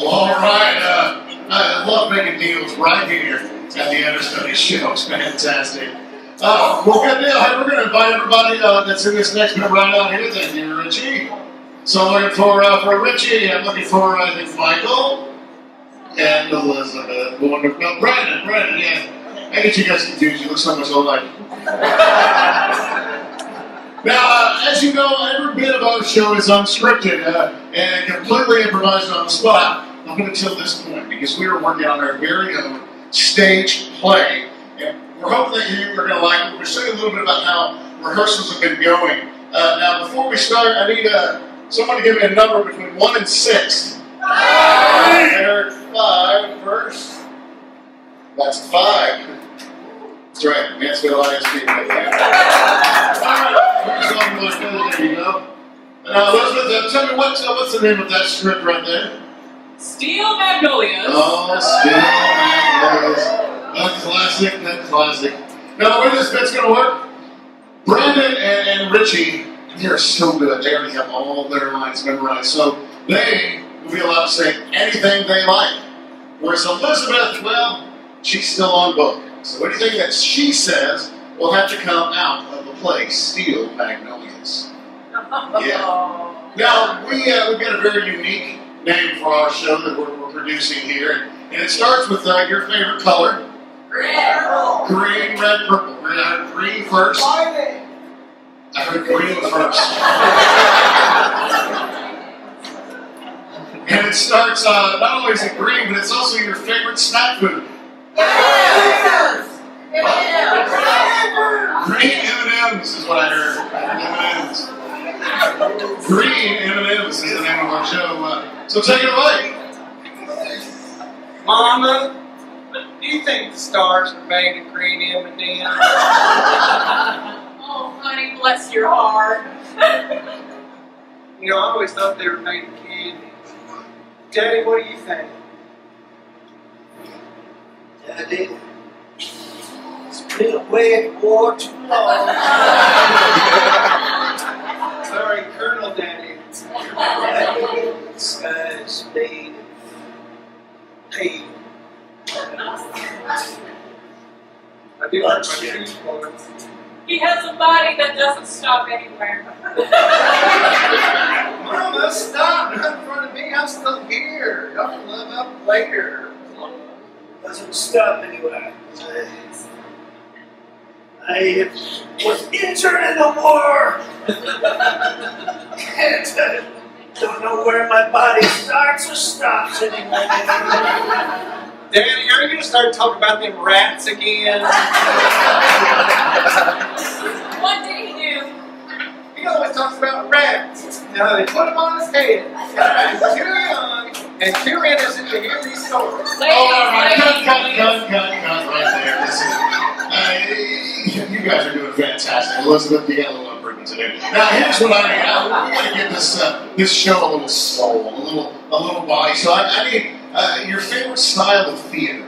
All right, I love making deals right here at the Understudy Show. It's fantastic. Well, good deal. Hey, we're going to invite everybody that's in this next group right out here. Thank you, Richie. So I'm looking for Richie. I'm looking for, I think, Michael and Elizabeth. Wonderful. No, Brandon, yeah. I get you guys confused. You look so much alike. Now, as you know, every bit of our show is unscripted and completely improvised on the spot up until this point, because we are working on our very own stage play, and we're hoping that you're going to like it. We're saying a little bit about how rehearsals have been going. Now, before we start, I need someone to give me a number between 1 and 6. There's 5 first. That's 5. That's right, Mansfield ISD. All right. There you go. Elizabeth, tell me what's the name of that strip right there? Steel Magnolias. Oh, Steel Magnolias. That classic. Now, the way this bit's going to work, Brandon and Richie, they're so good. They already have all their lines memorized. So they will be allowed to say anything they like. Whereas Elizabeth, well, she's still on book. So anything that she says will have to come out of the play Steel Magnolias. Yeah. Now, we've got a very unique name for our show that we're producing here. And it starts with your favorite color. Green, red, purple. We're going to have green first. I heard green first. And it starts, not only is it green, but it's also your favorite snack food. Green M&M's is what I heard. M&M's. Green M&M's is the name of our show. So take it away. Mama, do you think the stars are made of green M&M's? Oh, honey, bless your heart. You know, I always thought they were made of candy. Daddy, what do you think? Daddy, it's been away at war too long. Sorry, Colonel Daddy. The sky's made of pain. I do like my shoes once. He has a body that doesn't stop anywhere. Mama, stop! Not in front of me. I'm still here. Y'all can live up later. Doesn't stop anywhere. I was injured in the war. And don't know where my body starts or stops anymore. Daddy, are you going to start talking about them rats again? What did he do? He always talks about rats. Now they put him on his head. And he's too young and too innocent to hear these stories. All right, cut right there. Listen, you guys are doing fantastic. Elizabeth, you got a little improvement to do. Now, here's what I need. We got to give this show a little soul, a little body. So I need your favorite style of theater.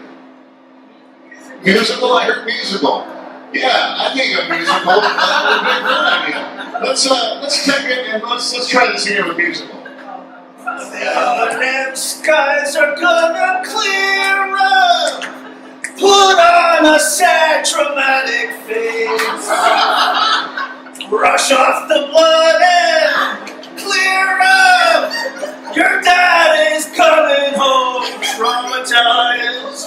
Musical? I heard musical. Yeah, I think a musical would be a good idea. Let's take it and let's try this here with musical. The skies are gonna clear up. Put on a sad, dramatic face. Brush off the blood and clear up. Your dad is coming home traumatized.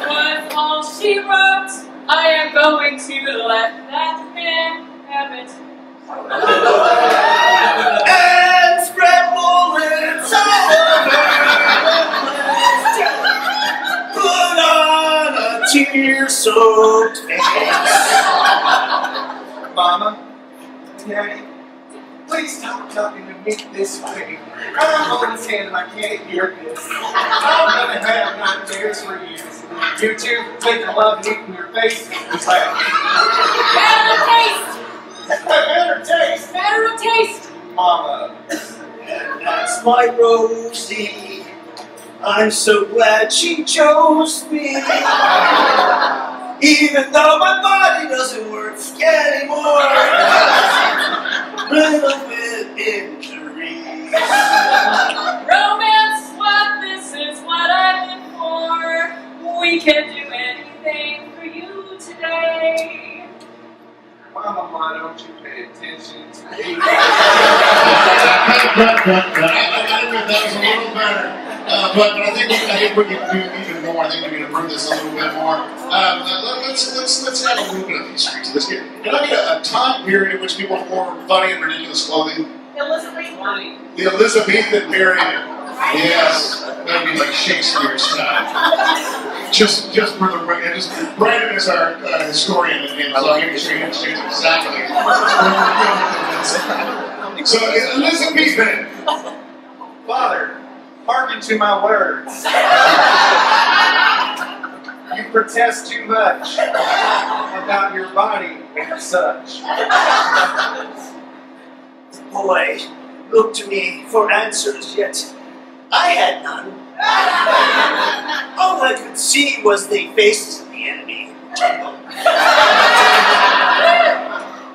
Was all she wrote. I am going to let that man have it. And spread bullets all over the place. Put on a tear-soaked face. Mama, Daddy, please stop talking to me this way. I'm on his hand and I can't hear this. I'm gonna have nightmares for years. You two take the love and eat in your face and laugh. Better taste! Better taste, Better taste! Mama. And that's my Rosie. I'm so glad she chose me. Even though my body doesn't work anymore. Little bit injuries. Romance, what this is what I live for. We can do anything for you today. Mama, why don't you pay attention to me? I think that was a little better. But I think we can do even more. I think we can improve this a little bit more. Let's have a little bit of history to this. Can I get a time period in which people wore funny and ridiculous clothing? Elizabethan. The Elizabethan period. Yes, that'd be like Shakespeare's time. Just for the just Brandon is our historian, and so I'm sure he understands exactly. So Elizabethan. Father, hearken to my words. You protest too much about your body and such. Boy, looked to me for answers, yet I had none. All I could see was the faces of the enemy.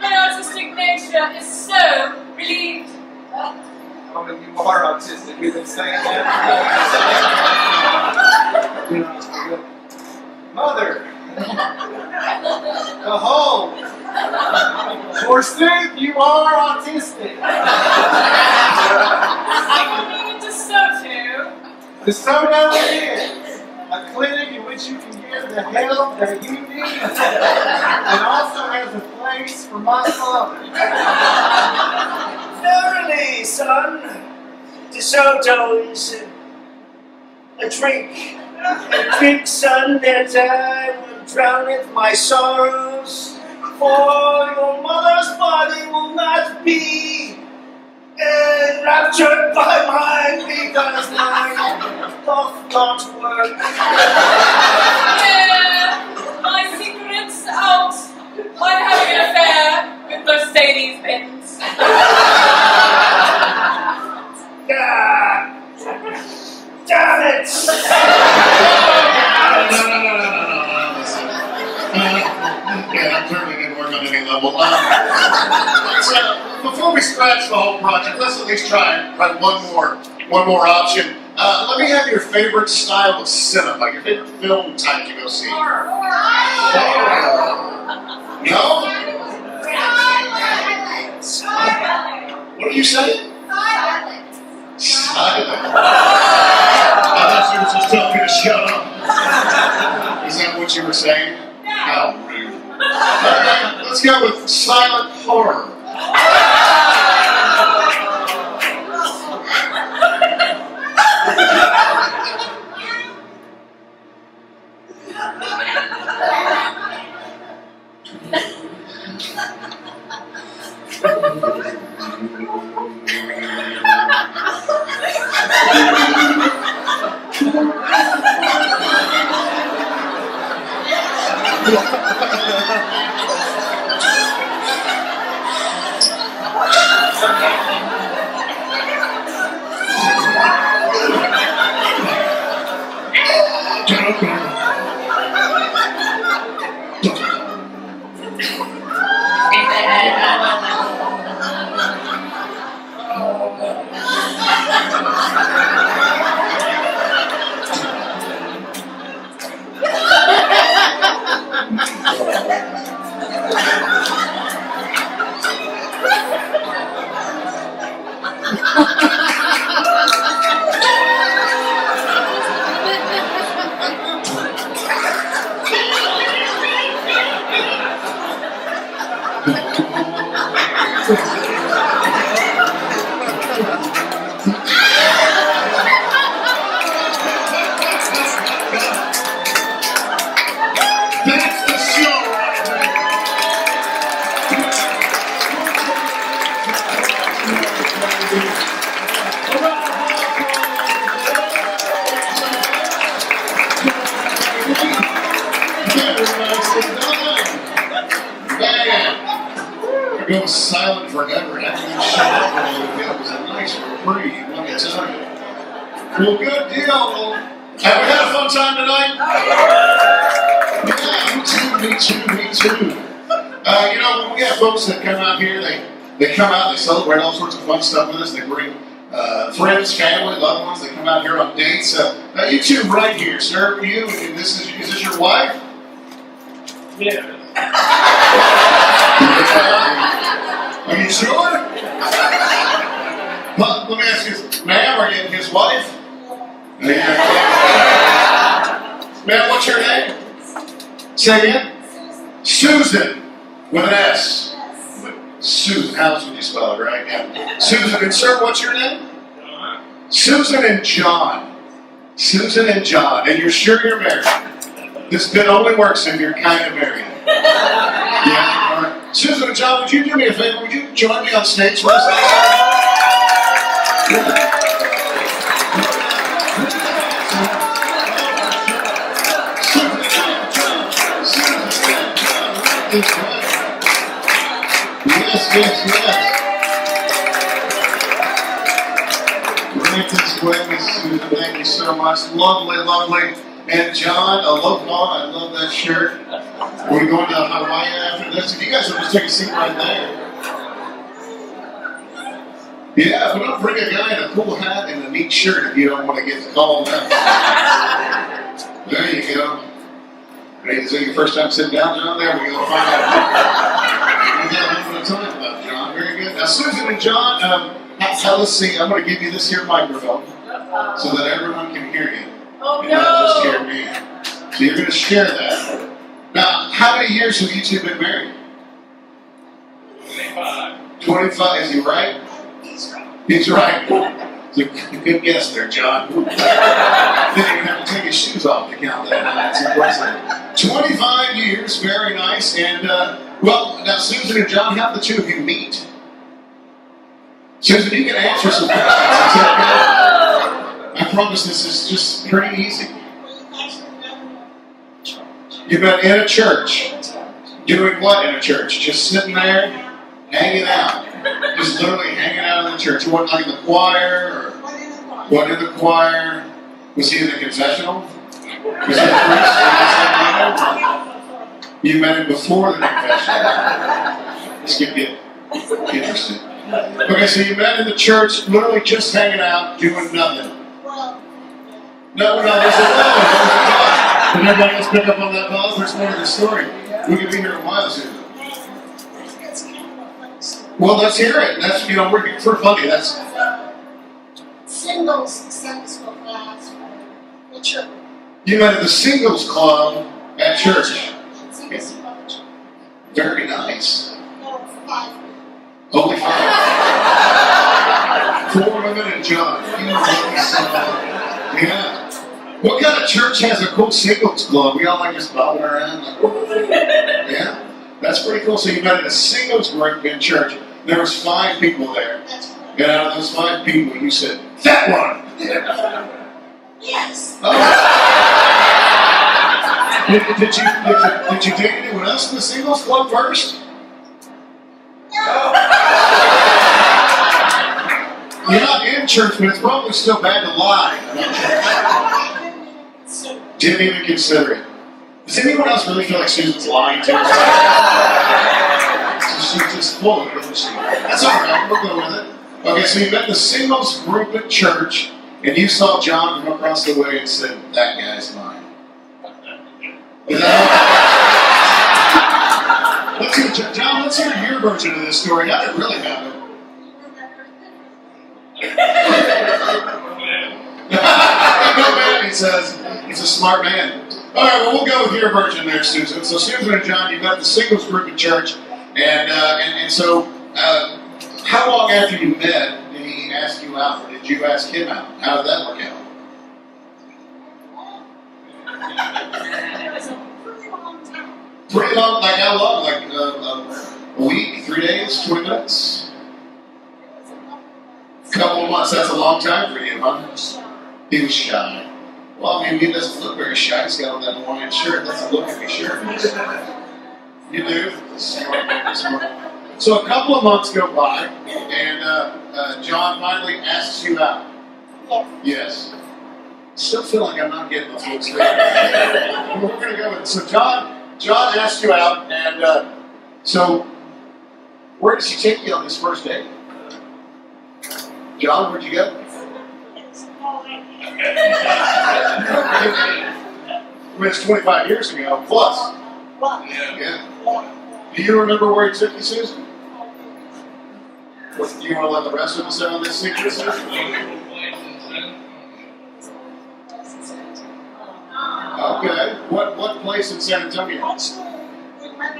My autistic nature is so relieved. Oh, you are autistic. You've been saying that. Mother, behold, forsooth you are autistic. Going to Soto. The Soto is a clinic in which you can get the help that you need, and also has a place for my father. Verily, son, DeSoto is a drink. A drink, son, that I will drowneth my sorrows. For your mother's body will not be enraptured by mine, because mine doth not work. Yeah, my secret's out. I'm having an affair with Mercedes Benz. God damn it! Yeah, I'm certainly didn't work on any level. Before we scratch the whole project, let's at least try one more option. Let me have your favorite style of cinema, your favorite film type to go see. Horror. No? What are you saying? Silent. I thought you were just telling me to shut up. Is that what you were saying? How rude. Alright, let's go with silent horror. That's the show right there. Very nicely done. Man, it goes silent forever. Having you shut up for a little bit was a nice reprieve, let me tell you. Well, good deal. Have we had a fun time tonight? Yeah, me too. You know, when we have folks that come out here, they come out, they celebrate all sorts of fun stuff with us. They bring friends, family, loved ones. They come out here on dates. You two right here, sir. You, and is this your wife? Yeah. Are you sure? Well, let me ask you, ma'am, are you his wife? Yeah. Ma'am, what's your name? Say again? Susan, with an S. Susan, how else would you spell it, right? Yeah. Susan, and sir, what's your name? Susan and John. Susan and John, and you're sure you're married? This bit only works if you're kind of married. Yeah, all right. Susan and John, would you do me a favor? Would you join me on stage for this? Yes. Greatest way, Miss Susan, thank you so much. Lovely. And John, aloha, I love that shirt. We're going to Hawaii after this. If you guys will just take a seat right there. Yeah, but don't bring a guy in a cool hat and a neat shirt if you don't want to get called out. There you go. Is it your first time sitting down, John? There we go. Find out. We got a little bit of time about John. Very good. Now, Susan and John, let's see. I'm going to give you this here microphone so that everyone can hear you. Oh And not just hear no! me. So you're going to share that. Now, how many years have you two been married? 25. Is he right? He's right. Good guess there, John. Didn't even have to take his shoes off to count that. That's impressive. 25 years, very nice. And, well, now Susan and John, how did the two of you meet? Susan, you can answer some questions. Is that good? I promise this is just pretty easy. You met in a church. Doing what in a church? Just sitting there, hanging out. Just literally hanging out in the church. You wasn't like in the choir, or what in the choir? Was he in the confessional? Was he a priest? You met him before the confessional. This could get interesting. Okay, so you met in the church, literally just hanging out, doing nothing. No, there's a buzz. Did everybody else pick up on that buzz? There's more to the story. We could be here a while, Susan. Well, let's hear it. That's, you know, we're funny. That's Singles successful class for the church. you met at the singles club at church. Singles club. Very nice. No, 5. Only 5. 4 women and John. Yeah. What kind of church has a cool singles club? We all like just bobbing around. Yeah. That's pretty cool. So you met at a singles group in church. There was 5 people there. That's correct. And out of those 5 people, you said, that one! Yes. Oh. Did you date anyone else in the singles club first? You're not in church, but it's probably still bad to lie about church. Didn't even consider it. Does anyone else really feel like Susan's lying to us? She's just full of it, isn't she? That's all right. We'll go with it. Okay, so you met the singles group at church, and you saw John come across the way and said, that guy's mine. Is that all? John, let's hear your version of this story. How did it really happen? No man, he says. He's a smart man. All right, well, we'll go with your version there, Susan. So Susan and John, you met the singles group at church. And so, how long after you met did he ask you out, or did you ask him out? How did that work out? It was a pretty long time. Pretty long, like how long? Like a week, 3 days, 20 minutes? Couple of months, that's a long time for you, huh? He was shy. Well, I mean, he doesn't look very shy. He's got on that Hawaiian shirt. That's a look at me shirt. You do? So a couple of months go by, and John finally asks you out. Yes. Yes. Still feel like I'm not getting this whole straight. We're going to go with it. So John asked you out, and so where does he take you on this first date? John, where'd you go? It's all right. I mean, it's 25 years ago, plus. Well, Yeah. Do you remember where he took you, Susan? Do you want to let the rest of us in on this secret, Susan? Okay. What place in San Antonio? actually, we went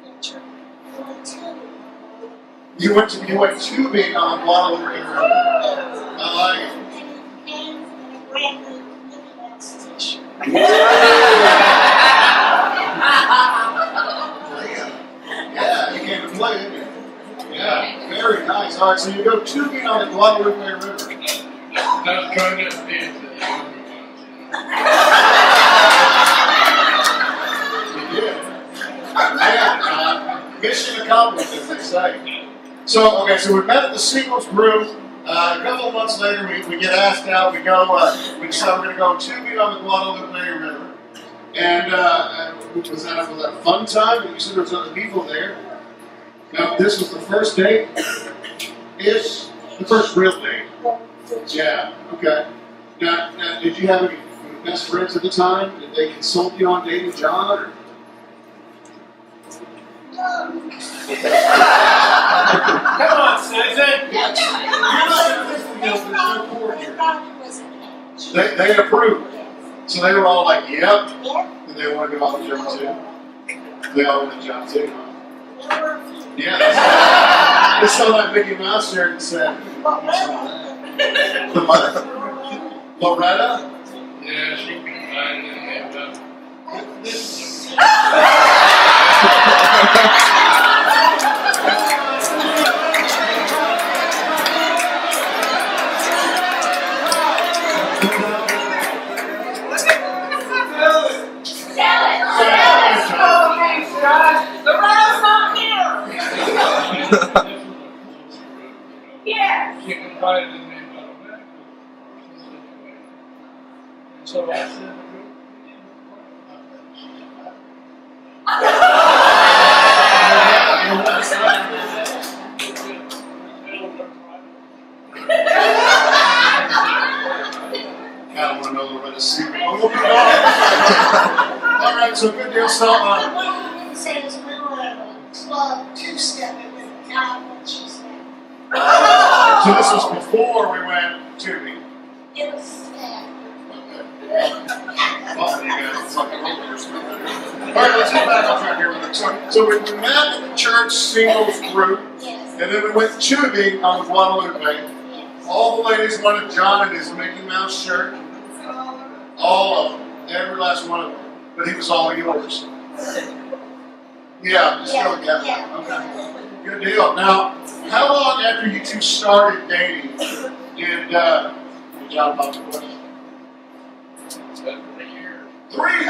in church. We went to You went tubing on the Guadalupe River. I like it. and a brand new Mickey Mouse t-shirt. Yeah, you came to play, didn't you? Yeah, very nice. All right, so you go tubing on the Guadalupe River. Not trying to stand the You did. Man, mission accomplished, as they say. So, okay, so we met at the singles group. A couple of months later, we get asked out. We go. We decide we're going to go tubing on the Guadalupe River. And was that a fun time? You said there was other people there. Now, this was the first date. Ish, the first real date. Yeah. Okay. Now, did you have any best friends at the time? Did they consult you on dating John? Or? Come on, Susan. Yeah, They approved. Yes. So they were all like, yep. Yep. Did they want to go out with John too? They all went to John too, huh? There were a few. Yeah. They saw that Mickey Mouse shirt and said, the mother? Loretta? Yeah, she can find it and Yes. she can find it in the so I said, I don't want to know Loretta's secret. All right, so good deal. So, What I didn't say is we were at a club two-stepping with a guy when she said. so this was before we went tubing. It was Well, you guys fucking all right, let's get back on track here. So we met in the church singles group, yes, and then we went tubing on the Guadalupe. yes. All the ladies wanted John in his Mickey Mouse shirt. All of them. Every last one of them. But he was all yours. Yeah, still got Yeah. Okay. Good deal. Now, how long after you two started dating did John pop the question? 3 years. 3 years?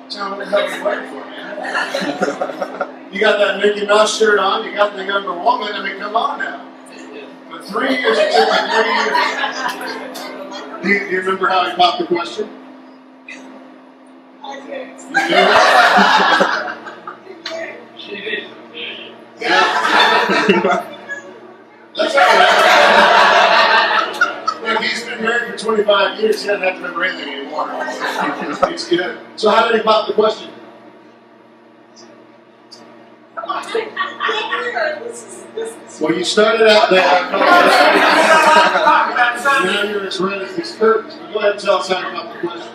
John, what the hell are you waiting for, man? You got that Mickey Mouse shirt on, you got the younger woman, I mean, come on now. But 3 years, it took me 3 years. Do you remember how he popped the question? You do? she did. Yeah. That's all right. Look, he's been married for 25 years, he doesn't have to remember anything anymore. He's good. So how did he pop the question? Well, you started out there. Now you're as red as these curtains. But go ahead and tell us how you popped the question.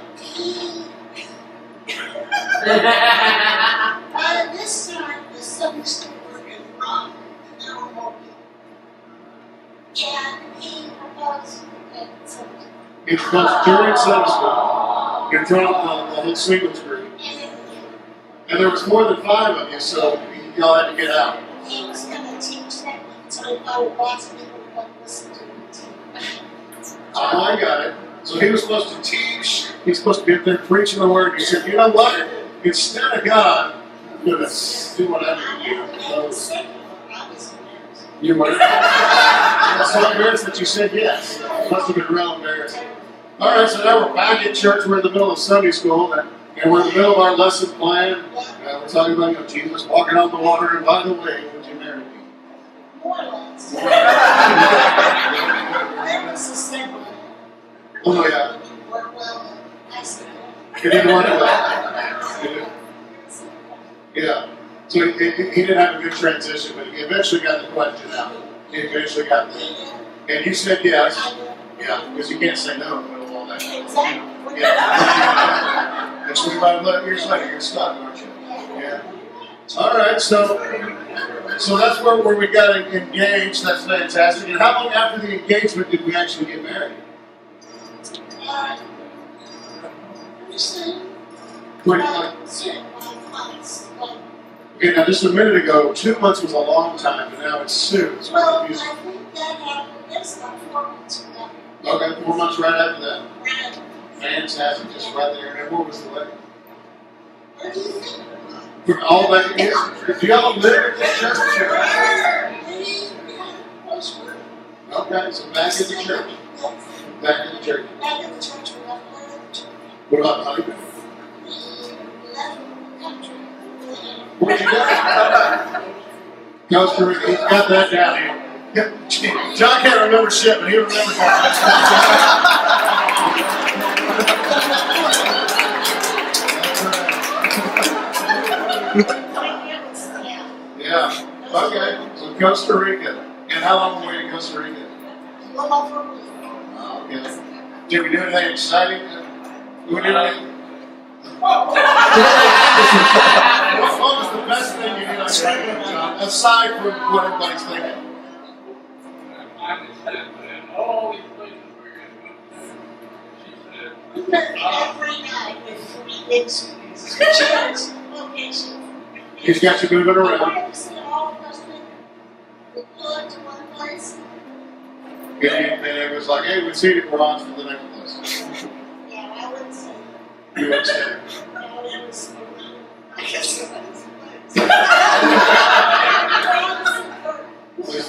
This time, the Sunday school work is wrong, and they were more people. And he proposed that something. He proposed during Sunday school in front of the whole singles group. And there was more than 5 of you, so y'all had to get out. He was going to teach that, so he thought lots of people would listen to him. Oh, I got it. So he was supposed to teach, he was supposed to be up there preaching the word. He said, you know what? Instead of God, I'm going to do what I do. You were? That's so embarrassed that you said yes. Must have been real embarrassing. All right, so now we're back at church. We're in the middle of Sunday school, and we're in the middle of our lesson plan. We're talking about Jesus walking on the water, and by the way, would you marry me? More or less. There was a simple. Oh, yeah. Well, I said, He didn't want to. Yeah. So he didn't have a good transition, but he eventually got the question out. He eventually got the. And you said yes. Yeah, because you can't say no in the middle of all that. exactly. Yeah. And 25 years later, you're stuck, aren't you? Yeah. All right, so that's where we got engaged. That's fantastic. And how long after the engagement did we actually get married? Soon. Pretty much. Soon, 5 months. Okay, now just a minute ago, 2 months was a long time, and now it's soon. So Well, I'm I confused. think that happened, it's about 4 months ago. Okay, 4 months right after that. Right. Fantastic, just right there. And what was the wedding? What do you think? For all that years? Do y'all live at this church? Okay, so back at the church. Back at the church. Back at the church, we left the church. What about honeymoon? We left the country. Where'd you go? Costa Rica. He's got that down here. Yep. John can't remember shit, but he remembers Yeah. Okay. So Costa Rica. And how long were we in Costa Rica? Well, over a week. Oh, okay. Did we do anything exciting? Did we do anything? What was the best thing you did on Saturday, John? Aside from what everybody's thinking. We met every night with 3 big screens. Chairs, locations. He's got you moving around. Every single all of us we pull into one place. And it was like, hey, we see it, we're on to the next place. Yeah, I wouldn't say You would say. no, it was I guess it was. At least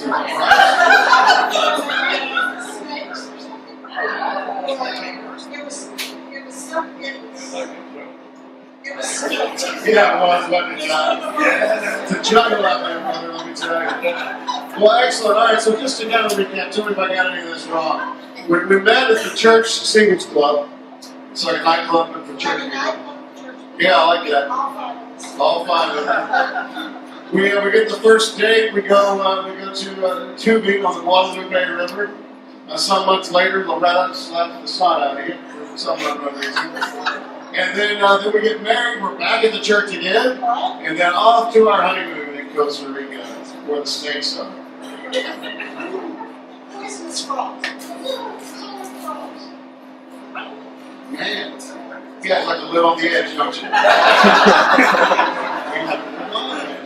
there was a Yeah, well, it's what it's a juggle out there, brother, let me tell you. Well, excellent. All right, so just to kind of recap, tell me if I got any of this wrong. We met at the church singles club. It's like a nightclub, but for church people. Yeah, I like that. All 5 of them. We get the first date. We go to tubing on the Guadalupe River. Some months later, Loretta slapped the snot out of you for some unknown reason. And then we get married. We're back at the church again, and then off to our honeymoon in Costa Rica, where the snakes are. Christmas frogs. Man, you guys like to live on the edge, don't you?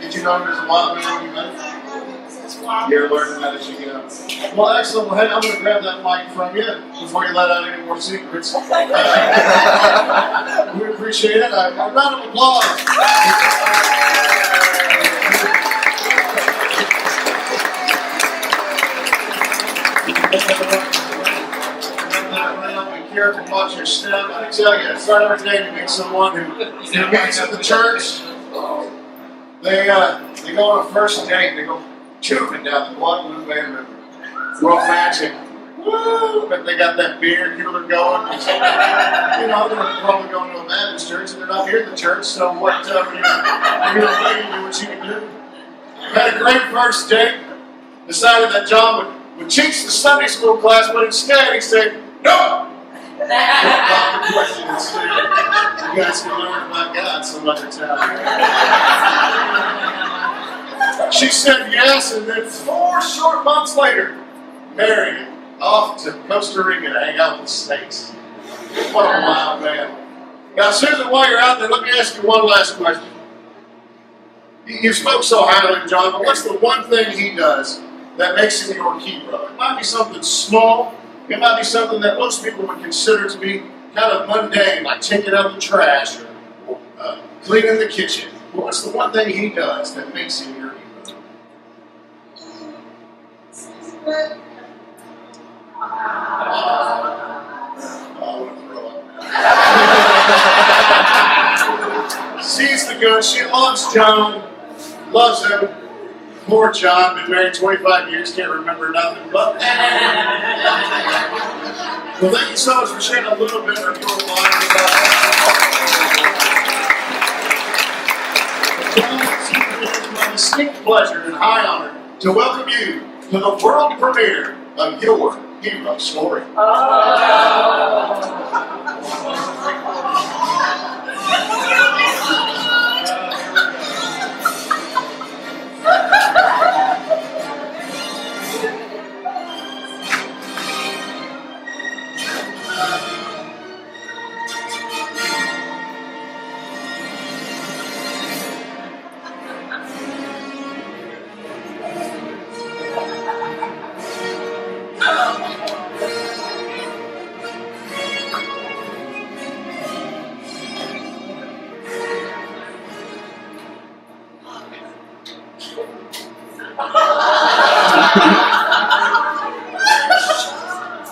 Did you know there's a wild man when you met him? You're learning that as you go. Well, excellent. Well, hey, I'm going to grab that mic from you before you let out any more secrets. We appreciate it. A round of applause. Be careful, watch your step. I tell you, it's not every day to meet someone who meets at the church. They go on a first date. They go tubing down the Guadalupe River. Romantic. Woo! But they got that beer cooler going. You know, they're probably going to a Baptist church and they're not here at the church, so what, you're going to wait and do what you can do. Had a great first date. Decided that John would teach the Sunday school class, but instead he said, no! You guys can learn about God some other time. She said yes, and then 4 short months later, married off to Costa Rica to hang out with snakes. What a wild man. Now, Susan, while you're out there, let me ask you one last question. You spoke so highly of John, but what's the one thing he does that makes him your hero? It might be something small. It might be something that most people would consider to be kind of mundane, like taking out the trash or cleaning the kitchen. But what's the one thing he does that makes him your hero? I want to throw up. Sees the good. She loves John. Loves him. Poor John, been married 25 years, can't remember nothing but. Well, thank you so much for sharing a little bit of your life with us. John, it's my distinct pleasure and high honor to welcome you to the world premiere of your hero story.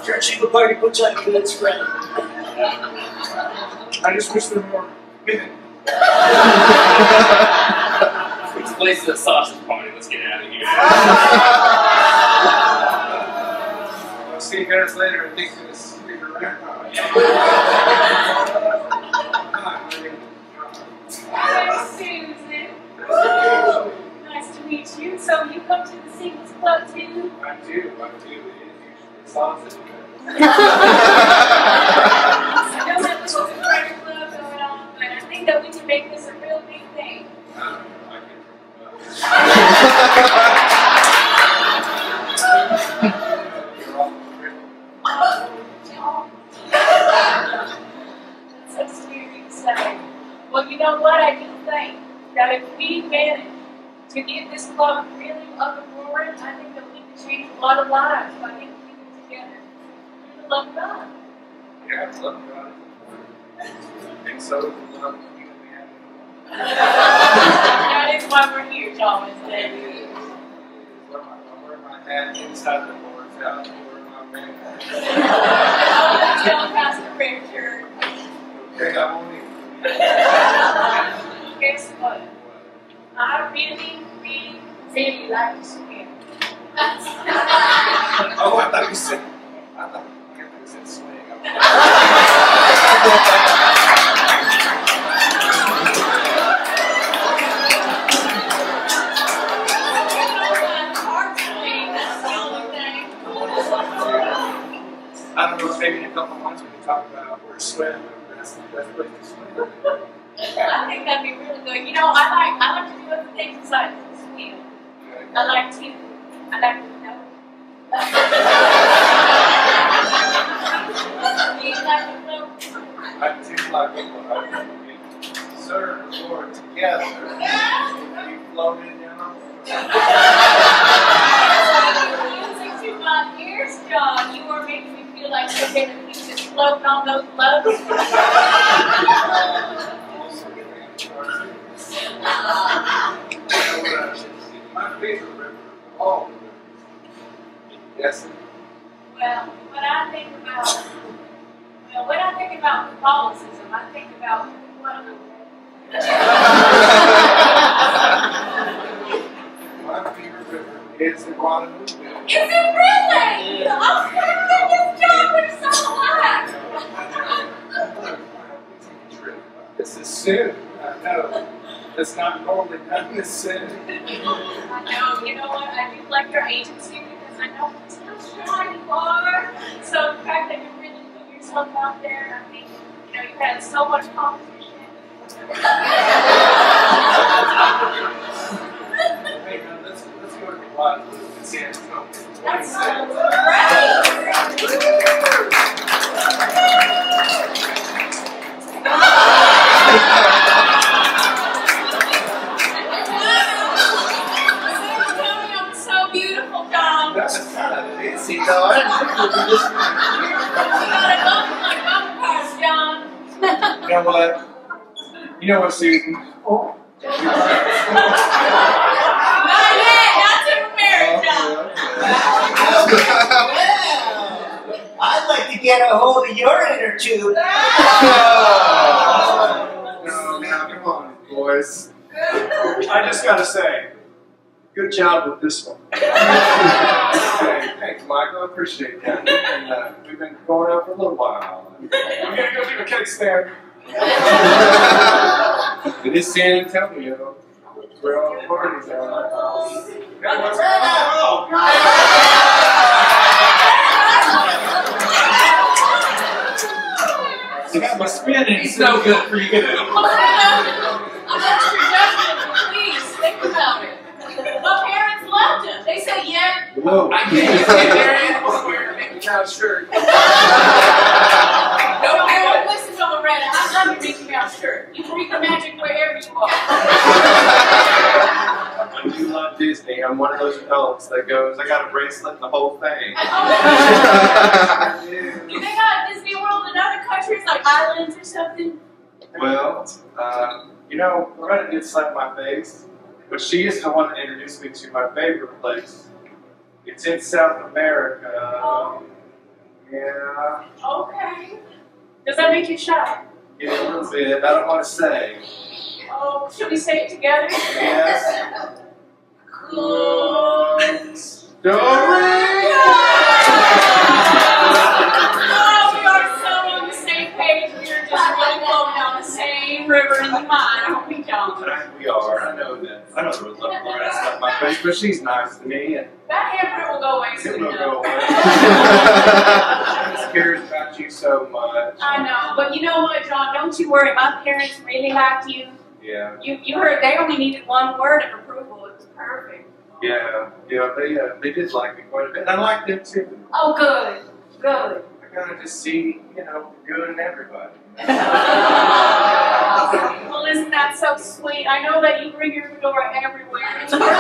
Church Eagle Party puts on a good spread. I just wish there were more women. This place is a sausage party. Let's get out of here. I'll see you guys later. I think this is stick around. Hi, Susan. Nice to meet you. So you come to the Singles Club too? I do. It is usually sausage. I don't have to go to private club going on, but I think that we can make this a real big thing. That's scary to say. Well, you know what? I do think that if we manage to get this club really up and roaring, I think that we can change a lot of lives by getting people together. For the love of God. Yeah, I love God. And so is the love of you and That is why we're here, John, today. I wear my hat inside the Lord's house. I wear my man. Tell Pastor Richard. Okay, I won't even. Guess what? I really, really, really like to swim. Oh, I thought you said swing. I don't know if maybe in a couple months we can talk about where to swim. That's the best place to swim. I think that'd be really good. You know, I like to do other things besides swim. I like to know. Do you like to know? I do like it when I serve the Lord together. You floated down. Music to my ears, John. You are making me feel like okay, that we just floating on those loves. My favorite river of all the rivers. Yes. Well, when I think about Catholicism, I think about Guadalupe. My favorite river is the Guadalupe. Is it really? Oh my goodness, John, we're so alike. This is sin. I know. It's not normally done this sin. I know, you know what? I do like your agency because I know how strong you are. So the fact that you really put yourself out there, I think, you know, you had so much competition Hey, man, let's go to the lot in San Antonio. That's great. San Antonio is so beautiful, John. That's kind of fancy, though. I didn't think we'd be listening. You gotta go like bumper cars, John. You know what? You know what, Susan? Oh. Not yet, not till we're married, John. I'd like to get a hold of your inner tube. No, now come on, boys. I just gotta say, good job with this one. Hey, thanks, Michael. I appreciate that. And, we've been going out for a little while. We're gonna go do a cake stand. It is San Antonio. Where all the parties are. I got my spinning. It's no good for you. I'm not your judgment, please think about it. My parents loved him. They said, yeah. Whoa. I can't get their animals wearing a Mickey Mouse shirt. No, listen to Loretta. I love your Mickey Mouse shirt. You can wreak the magic wherever you are. I do love Disney. I'm one of those adults that goes, I got a bracelet and the whole thing. Do they got Disney World in other countries, like islands or something? Well, you know, Loretta did slap my face, but she is the one that introduced me to my favorite place. It's in South America. Oh. Yeah, Okay. Does that make you shy? yeah, a little bit. I don't want to say. Oh, should we say it together? Yes. Cool. Story! Oh, we are so on the same page. We are just really flowing down the same river in the mind, aren't we, John? We are. I know that. I know the love Loretta slapped my face, but she's nice to me, and That hammer will go away it soon will go enough. away. She cares about you so much. I know, but you know what, John? Don't you worry. My parents really liked you. Yeah. You heard they only needed one word of approval. It was perfect. Yeah, they did like me quite a bit. And I liked them too. Oh, good. Good. I gotta just see, you know, the good in everybody. Well, isn't that so sweet? I know that you bring your fedora everywhere. It's perfect.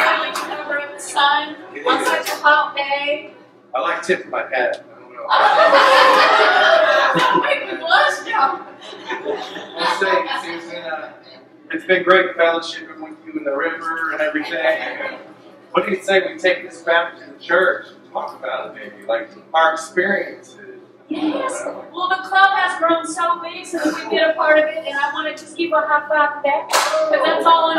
Really cover in the sun on such a hot day. I like tipping my hat. I don't know. Oh, make me blush, John. I'll say, Susan, it's been great fellowshipping with you in the river and everything. What do you say we take this back to the church and talk about it maybe, like our experiences? Yes. Well, the club has grown so big since we've been a part of it, and I want to just give a high five to that, because that's all I'm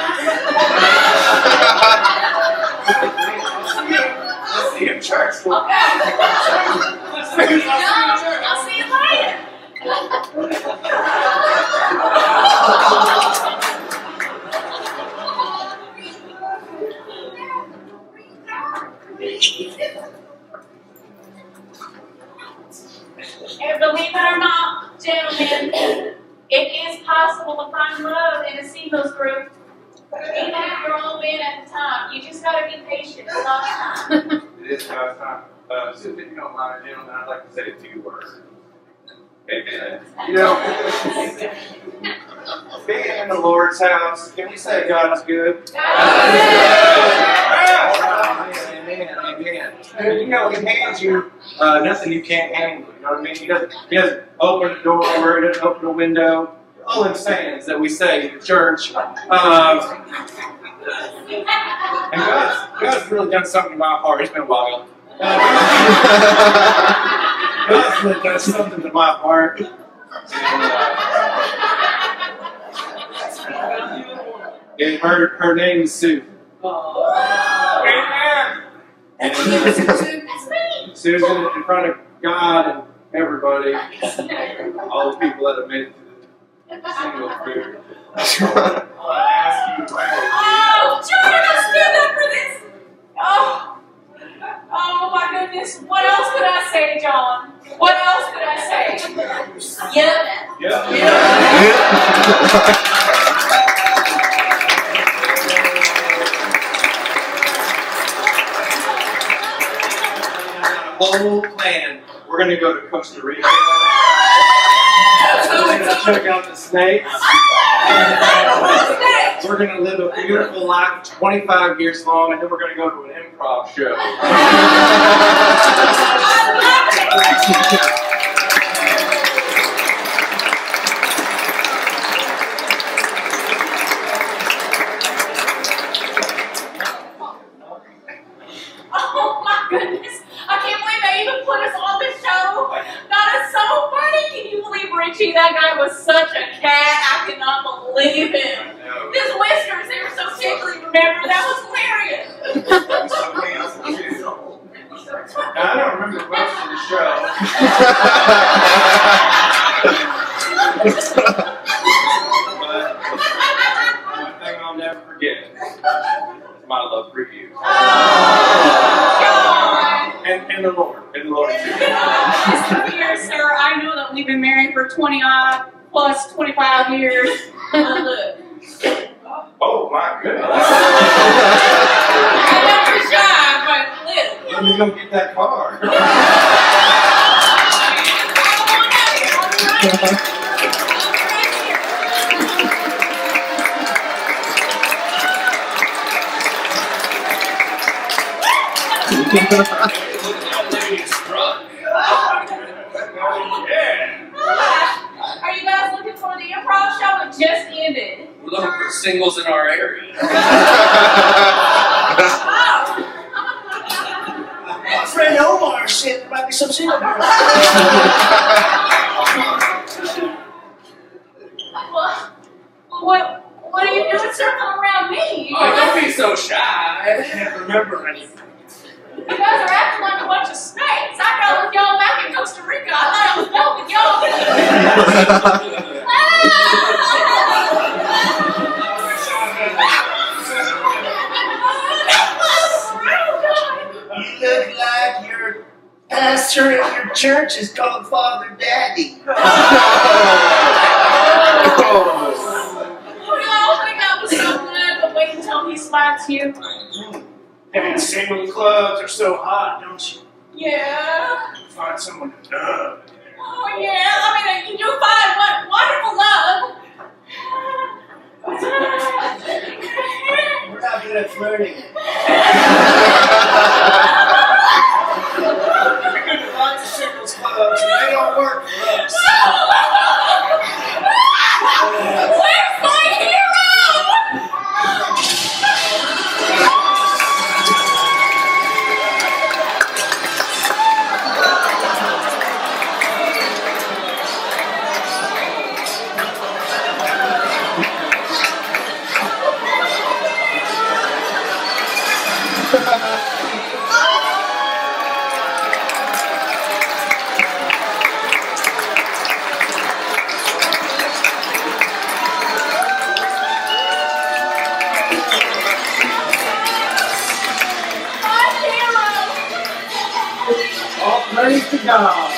Let's see you in church. Okay. I'll see you later. And believe it or not, gentlemen, it is possible to find love in a singles group, even if you're all in at the time. You just gotta be patient. It's not time. It is time. Susan, if you don't mind, gentlemen, I'd like to say a few words. Amen. You know, being in the Lord's house, can we say God is good? Amen, amen. And you know, He hands you nothing you can't handle. You know what I mean? He doesn't open the door, He doesn't open the window. All I'm saying is that we say in church. And God's really done something in my heart. It's been a while. God's really done something to my heart. And her name is Susan. Amen. And Susan, in front of God and everybody, all the people that have made it to the single spirit, I'll ask you, Oh, John, I'm still up for this. Oh my goodness. What else could I say, John? What else could I say? Yeah. yeah. Whole plan. We're gonna go to Costa Rica. We're gonna check out the snakes. We're gonna live a beautiful life, 25 years long, and then we're gonna go to an improv show. Oh my goodness. I can't believe they even put us on the show. That is so funny. Can you believe Richie? That guy was such a cat. I cannot believe him. His whiskers, they were so tickly. Remember? That was hilarious. Now, I don't remember most of the show. But one thing I'll never forget is my love for you. Oh, God. And the Lord. And the Lord too. Listen here, sir. I know that we've been married for 20-odd plus 25 years. Look. Oh my goodness. I know you're shy, but look. Let me go get that car. Are you guys looking for the improv show? It just ended. We're looking for singles in our area. My friend Omar said there might be some single girls. What are you doing circling around me? Oh, don't be so shy. I can't remember anything. You guys are acting like a bunch of snakes. I got with y'all back in Costa Rica. I thought I was done with y'all. You look like your pastor at your church is called Father Daddy. Oh, I think that was so good, but wait until he slaps you. And single clubs are so hot, don't you? Yeah. Find someone to love. Oh, yeah. I mean, you do find what wonderful love. We're not good at flirting. We're good at lots of singles clubs, and they don't work for us. Where's my hero? All praise to God.